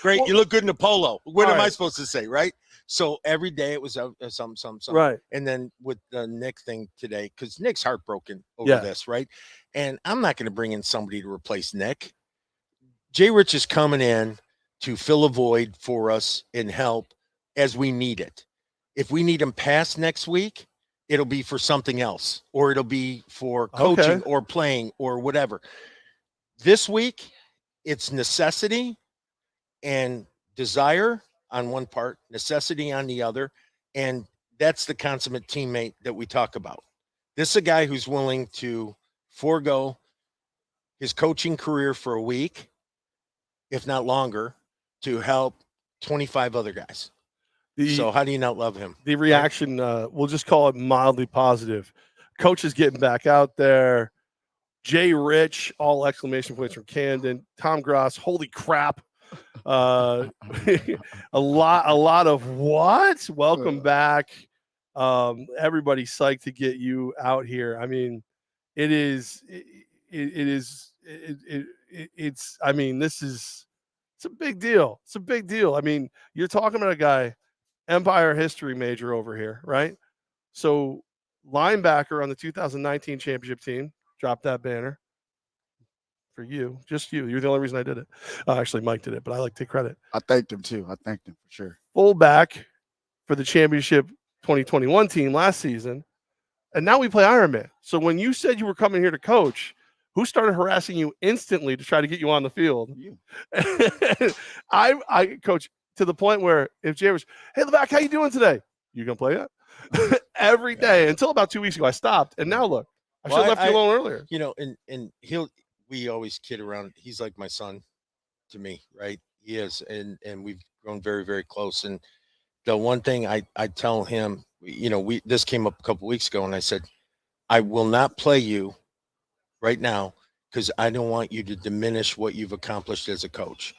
Great, Well, you look good in a polo. What am I right. supposed to say, right? So every day it was something. Right. And then with the Nick thing today, because Nick's heartbroken over Yeah. this, right? And I'm not going to bring in somebody to replace Nick. Jay Rich is coming in to fill a void for us and help as we need it. If we need him past next week, it'll be for something else, or it'll be for coaching or playing or whatever. This week, it's necessity and desire on one part, necessity on the other. And that's the consummate teammate that we talk about. This is a guy who's willing to forego his coaching career for a week, if not longer, to help 25 other guys. So how do you not love him? The reaction, we'll just call it mildly positive. Coach is getting back out there. Jay Rich, all exclamation points from Camden. Tom Gross, holy crap. A lot of what? Welcome back. Everybody's psyched to get you out here. I mean, it's a big deal. It's a big deal. I mean, you're talking about a guy, Empire history major over here, right? So linebacker on the 2019 championship team, drop that banner for you, just you. You're the only reason I did it. Actually, Mike did it, but I like to take credit. I thanked him too. I thanked him for sure. Fullback for the championship 2021 team last season. And now we play Ironman. So when you said you were coming here to coach, who started harassing you instantly to try to get you on the field? You. I coach to the point where if Jay was, hey, Levack, how you doing today? You gonna play it? Every day until about 2 weeks ago, I stopped. And now look, I should have left you alone earlier. And we always kid around. He's like my son to me, right? He is. And we've grown very, very close. And the one thing I tell him, this came up a couple weeks ago, and I said, I will not play you right now because I don't want you to diminish what you've accomplished as a coach.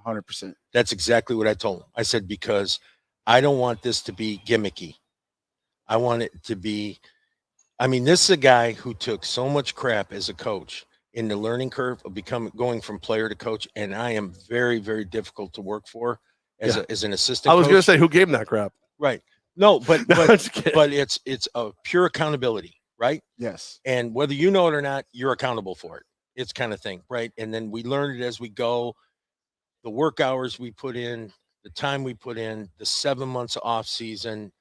100%. That's exactly what I told him. I said, because I don't want this to be gimmicky. I want it to be, this is a guy who took so much crap as a coach in the learning curve of going from player to coach. And I am very, very difficult to work for as an assistant. I was going to say, who gave him that crap? Right. No, but No, but it's a pure accountability, right? Yes. And whether you know it or not, you're accountable for it. It's kind of thing, right? And then we learn it as we go. The work hours we put in, the time we put in, the 7 months off season,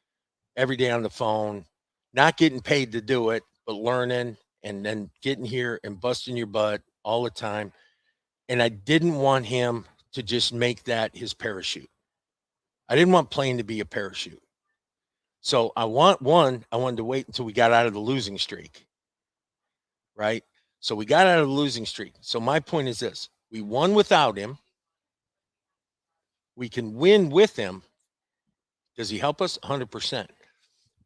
every day on the phone, not getting paid to do it, but learning and then getting here and busting your butt all the time. And I didn't want him to just make that his parachute. I didn't want playing to be a parachute. So I wanted to wait until we got out of the losing streak. Right? So we got out of the losing streak. So my point is this: we won without him. We can win with him. Does he help us? 100%.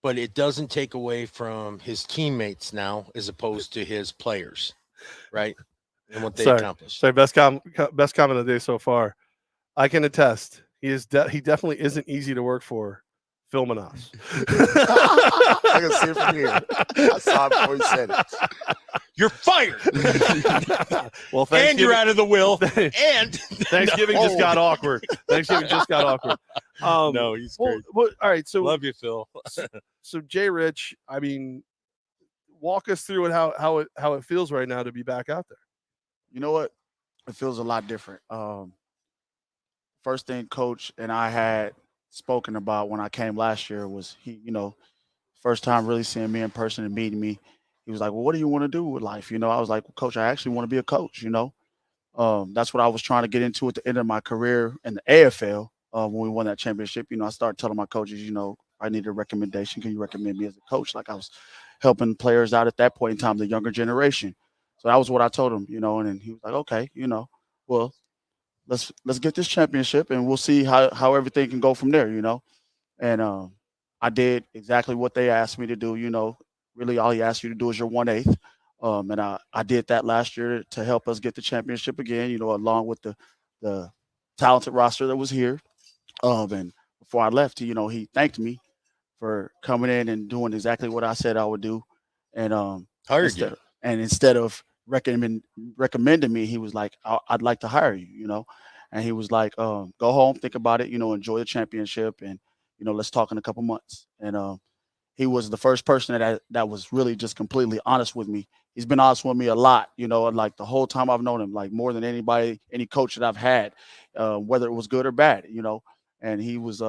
But it doesn't take away from his teammates now as opposed to his players, right? And what they accomplished. Sorry, best comment of the day so far. I can attest. He definitely isn't easy to work for. Phil Menas. I can see it from here. I saw it before you said it. You're fired. Well, and you're out of the will. And Thanksgiving just got awkward. Thanksgiving just got awkward. No, he's great. Well, all right. So love you, Phil. So Jay Rich, walk us through how it feels right now to be back out there. You know what? It feels a lot different. First thing Coach and I had spoken about when I came last year was first time really seeing me in person and meeting me. He was like, well, what do you want to do with life? I was like, well, Coach, I actually want to be a coach, That's what I was trying to get into at the end of my career in the AFL when we won that championship. I started telling my coaches, I need a recommendation. Can you recommend me as a coach? Like I was helping players out at that point in time, the younger generation. So that was what I told him, and then he was like, okay, well, let's get this championship and we'll see how everything can go from there, And I did exactly what they asked me to do, Really all he asked you to do is your 1/8. And I did that last year to help us get the championship again, along with the talented roster that was here. And before I left, he thanked me for coming in and doing exactly what I said I would do. And Hired you. instead of recommending me, he was like, I'd like to hire you, And he was like, go home, think about it, enjoy the championship, and let's talk in a couple months. And he was the first person that was really just completely honest with me. He's been honest with me a lot, like the whole time I've known him, like more than anybody, any coach that I've had, whether it was good or bad, And he was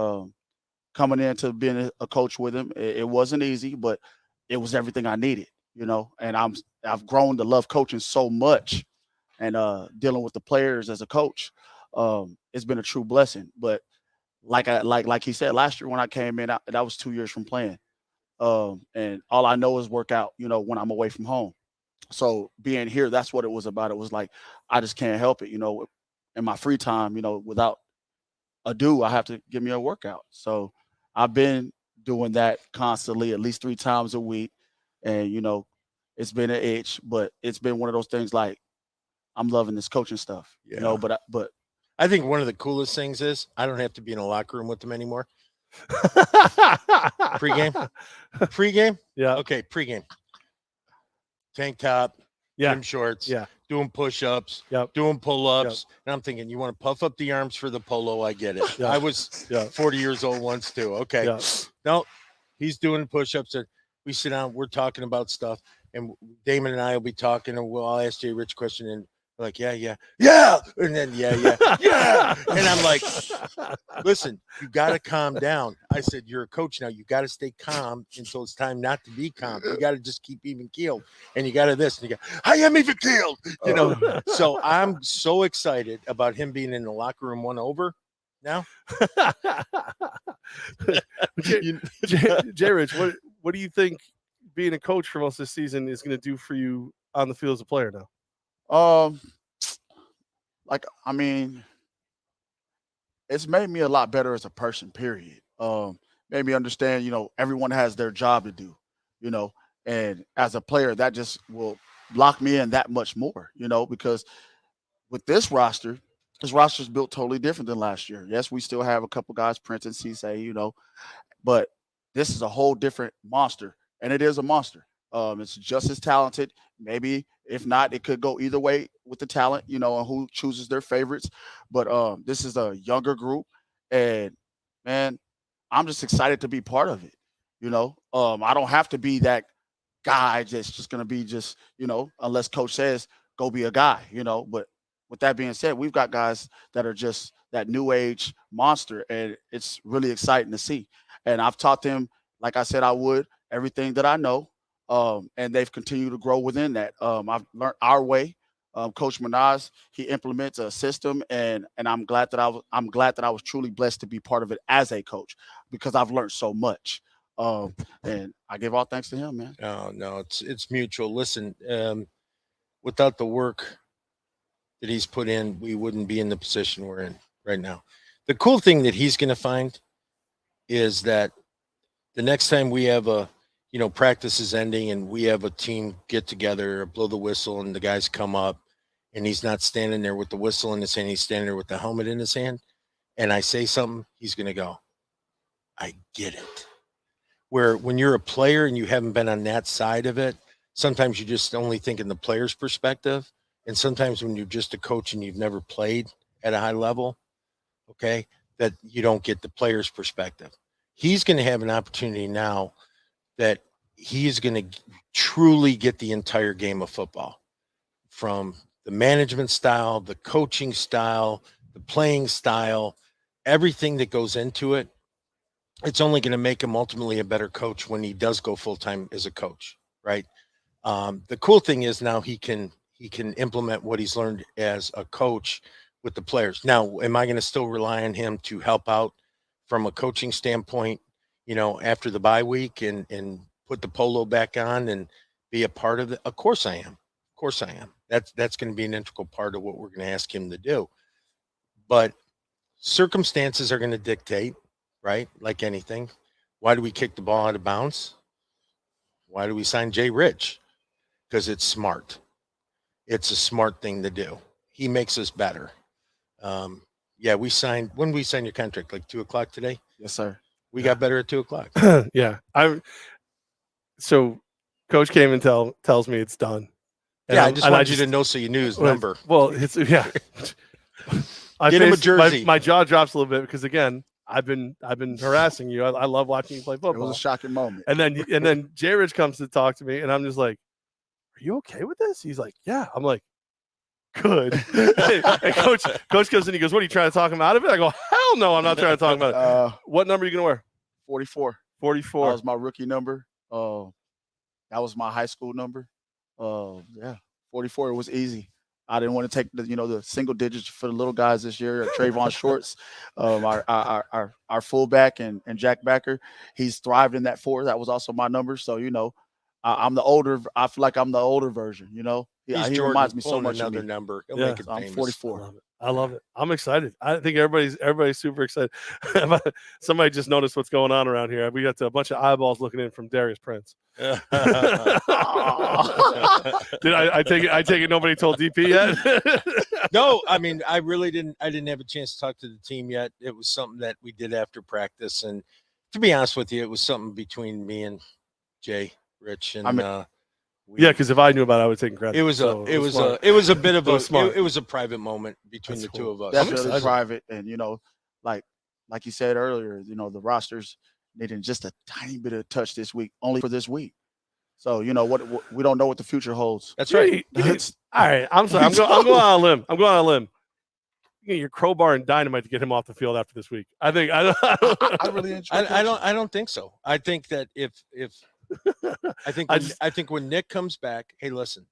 coming into being a coach with him. It wasn't easy, but it was everything I needed, And I've grown to love coaching so much, and dealing with the players as a coach. It's been a true blessing. But like he said, last year when I came in, that was 2 years from playing. And all I know is work out, when I'm away from home. So being here, that's what it was about. It was like, I just can't help it, in my free time, without ado, I have to give me a workout. So I've been doing that constantly, at least 3 times a week. And, it's been an itch, but it's been one of those things like, I'm loving this coaching stuff, but I think one of the coolest things is I don't have to be in a locker room with them anymore. Pre-game? Yeah. Okay, pre-game. Tank top, gym shorts, doing push-ups, doing pull-ups. And I'm thinking, you want to puff up the arms for the polo? I get it. I was 40 years old once too. Okay. No, he's doing push-ups. And we sit down, we're talking about stuff. And Damon and I will be talking, and I'll ask Jay Rich a question, and like, yeah. And then, yeah. And I'm like, listen, you got to calm down. I said, you're a coach now. You got to stay calm until it's time not to be calm. You got to just keep even keeled. And you got to this. And you go, I am even keeled. So I'm so excited about him being in the locker room 1 over now. Jay Rich, what do you think being a coach for most of this season is going to do for you on the field as a player now? It's made me a lot better as a person, period. Made me understand, everyone has their job to do, and as a player, that just will lock me in that much more, because with this roster is built totally different than last year. Yes, we still have a couple guys, Prince and Cisse, but this is a whole different monster, and it is a monster. It's just as talented. Maybe if not, it could go either way with the talent, and who chooses their favorites. But this is a younger group, and man, I'm just excited to be part of it. I don't have to be that guy that's just going to be unless coach says go be a guy, But with that being said, we've got guys that are just that new age monster, and it's really exciting to see. And I've taught them, like I said, I would everything that I know. And they've continued to grow within that. I've learned our way. Coach Menas, he implements a system, and I'm glad that I was truly blessed to be part of it as a coach, because I've learned so much. And I give all thanks to him, man. No, it's mutual. Listen, without the work that he's put in, we wouldn't be in the position we're in right now. The cool thing that he's going to find is that the next time we have practice is ending and we have a team get together, blow the whistle, and the guys come up, and he's not standing there with the whistle in his hand, he's standing there with the helmet in his hand, and I say something, he's going to go, I get it. Where when you're a player and you haven't been on that side of it, sometimes you just only think in the player's perspective, and sometimes when you're just a coach and you've never played at a high level, okay, that you don't get the player's perspective. He's going to have an opportunity now that he is going to truly get the entire game of football, from the management style, the coaching style, the playing style, everything that goes into it. It's only going to make him ultimately a better coach when he does go full-time as a coach, right? The cool thing is now he can implement what he's learned as a coach with the players. Now, am I going to still rely on him to help out from a coaching standpoint, after the bye week and put the polo back on and be a part of it? Of course I am. That's going to be an integral part of what we're going to ask him to do. But circumstances are going to dictate, right? Like anything. Why do we kick the ball out of bounds? Why do we sign Jay Rich? Because it's smart. It's a smart thing to do. He makes us better. yeah, we signed when we signed your contract, like 2:00 today. Yes, sir. We got better at 2:00. Yeah. So coach came and tells me it's done. And Yeah, I just wanted you to know so you knew his number. Well, it's yeah. Get him a jersey. My jaw drops a little bit because again, I've been harassing you. I love watching you play It football. was a shocking moment. And then Jay Rich comes to talk to me, and I'm just like, "Are you okay with this?" He's like, "Yeah." I'm like, "Good." And coach comes in. He goes, "What are you trying to talk him out of it?" I go, "Hell no, I'm not trying to talk about it." What number are you gonna wear? 44. 44. That was my rookie number. That was my high school number. Yeah, 44. It was easy. I didn't want to take the single digits for the little guys this year. Trayvon Shorts, our fullback and Jack Backer, he's thrived in that 4. That was also my number. So I'm the older. I feel like I'm the older version. He reminds me so much of me. Number. He'll Yeah, make it So I'm famous. 44. I love it. I'm excited. I think everybody's super excited. Somebody just noticed what's going on around here. We got a bunch of eyeballs looking in from Darius Prince. Did I take it nobody told DP yet? No, I mean, I didn't have a chance to talk to the team yet. It was something that we did after practice. And to be honest with you, it was something between me and Jay Rich. And yeah, because if I knew about it, I would have taken credit. it was a bit of it was a private moment between the two of us. Definitely private. And like you said earlier, the rosters needing just a tiny bit of touch this week, only for this week. So what we don't know what the future holds. That's right. All right. I'm sorry. I'm going on a limb. I'm going on a limb. You get your crowbar and dynamite to get him off the field after this week. I really enjoy. I don't think so. I think that I think when Nick comes back, hey, listen,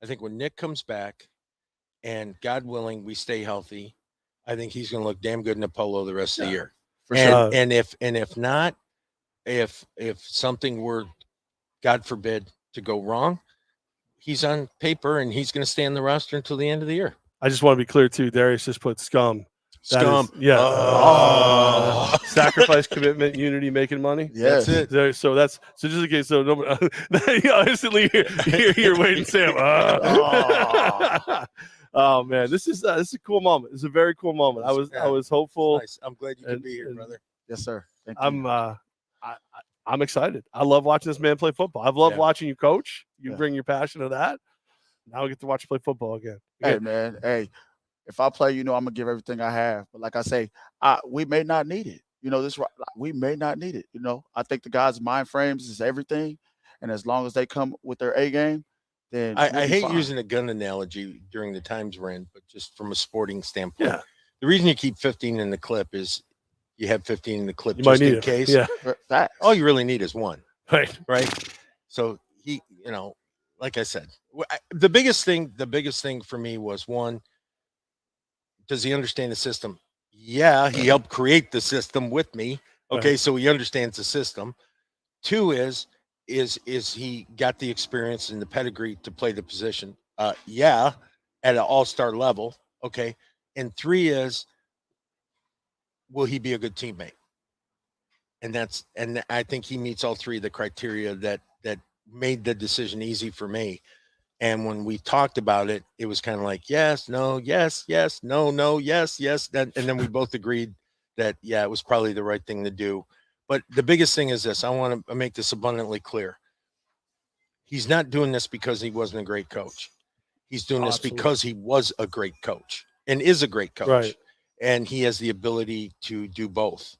I think when Nick comes back and God willing, we stay healthy, I think he's going to look damn good in a polo the rest of the year. For sure. And if not, if something were, God forbid, to go wrong, he's on paper and he's going to stay on the roster until the end of the year. I just want to be clear too. Darius just put scum. Scum. Sacrifice, commitment, unity, making money. Yes. That's it. So just in case. So nobody, instantly you're waiting, Sam. Oh man, this is a cool moment. It's a very cool moment. I was hopeful. Nice. I'm glad you could be here, brother. Yes, sir. Thank you. I'm excited. I love watching this man play football. I've loved watching you coach. You bring your passion to that. Now I get to watch you play football again. Hey man, if I play, I'm gonna give everything I have. But like I say, we may not need it. We may not need it. I think the guys' mind frames is everything, and as long as they come with their A game, then I hate using a gun analogy during the times we're in, but just from a sporting standpoint, the reason you keep 15 in the clip is you have 15 in the clip just in case. Yeah, all you really need is one. Right. So he, like I said, the biggest thing for me was, one, does he understand the system? Yeah, he helped create the system with me. Okay, so he understands the system. 2 is he got the experience and the pedigree to play the position? Yeah, at an all-star level. Okay, and 3 is, will he be a good teammate? And I think he meets all 3 of the criteria that made the decision easy for me. And when we talked about it, it was kind of like, yes, no, yes, yes, no, yes, yes. And then we both agreed that, it was probably the right thing to do. But the biggest thing is this. I want to make this abundantly clear. He's not doing this because he wasn't a great coach. He's doing this because he was a great coach and is a great coach. Right. And he has the ability to do both.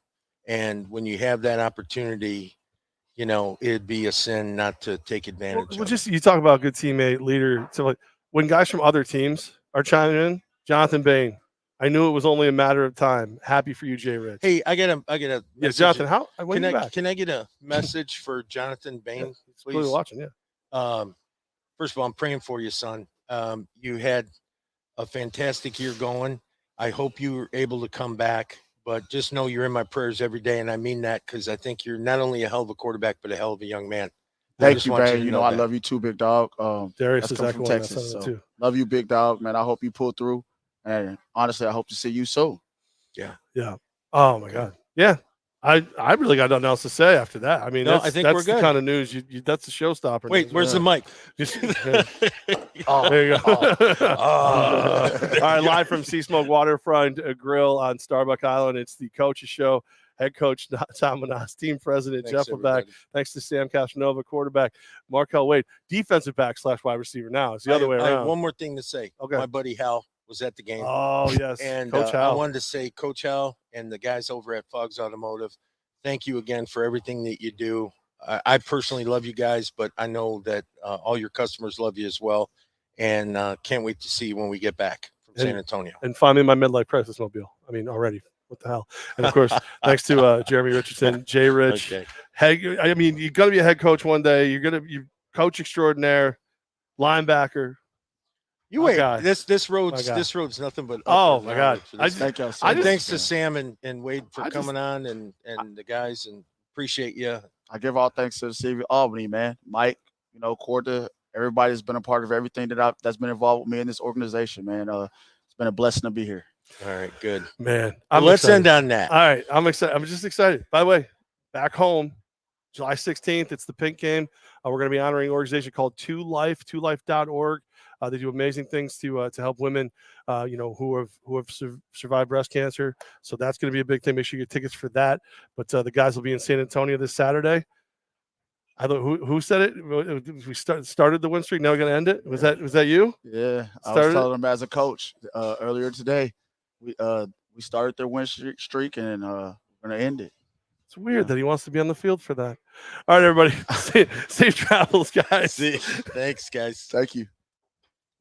And when you have that opportunity, it'd be a sin not to take advantage of it. You talk about good teammate, leader. So when guys from other teams are chiming in, Jonathan Bain, I knew it was only a matter of time. Happy for you, Jay Rich. Hey, I get a yes, Jonathan. Can I get a message for Jonathan Bain, please? Really watching, First of all, I'm praying for you, son. You had a fantastic year going. I hope you were able to come back. But just know you're in my prayers every day, and I mean that because I think you're not only a hell of a quarterback, but a hell of a young man. Thank you, man. I love you too, big dog. Darius is from Texas. So love you, big dog, man. I hope you pull through, and honestly, I hope to see you soon. Yeah. Oh my God. Yeah. I really got nothing else to say after that. I mean, No, that's, I think that's we're the good. kind of news that's a showstopper. Wait, news, where's the right? mic? Just, Oh, there you go. Oh. All right, live from Sea Smoke Waterfront Grill on Starbuck Island. It's the coaches show. Head coach Tom Menas, team president Thanks, Jeff Levack. everybody. Thanks to Sam Castronova, quarterback Markelle Wade, defensive back / wide receiver. Now it's the other way I have around. one more thing to say. Okay. My buddy Hal was at the game. Oh yes, And Coach I Hal. wanted to say, Coach Hal and the guys over at Foggs Automotive, thank you again for everything that you do. I personally love you guys, but I know that all your customers love you as well. And can't wait to see you when we get back from San Antonio. And finally, my midlife crisis mobile. I mean, already. What the hell? And of course, thanks to Jeremy Richardson, Jay Rich. Okay. I mean, you're gonna be a head coach one day. You coach extraordinaire, linebacker. You My wait. guy. This My road's guy. nothing but Oh upward my and God! onward for this thank y'all so I much, just- thanks to man. Sam and Wade for I just- coming on and the guys, and appreciate you. I give all thanks to the city of Albany, man. Mike, Corda, everybody has been a part of everything that's been involved with me in this organization, man. It's been a blessing to be here. All right, good. Man, Well, let's excited. end on that. All right, I'm excited. I'm just excited. By the way, back home, July 16th, it's the Pink Game. We're going to be honoring an organization called 2life.org. They do amazing things to help women, who have survived breast cancer. So that's going to be a big thing. Make sure you get tickets for that. But the guys will be in San Antonio this Saturday. I don't who said it. We started the win streak. Now we're going to end it. Was that you? Yeah, I Started was telling them as a coach earlier today. We started their win streak and we're gonna end it. It's weird that he wants to be on the field for that. All right, everybody. Safe travels, guys. See, thanks, guys. Thank you.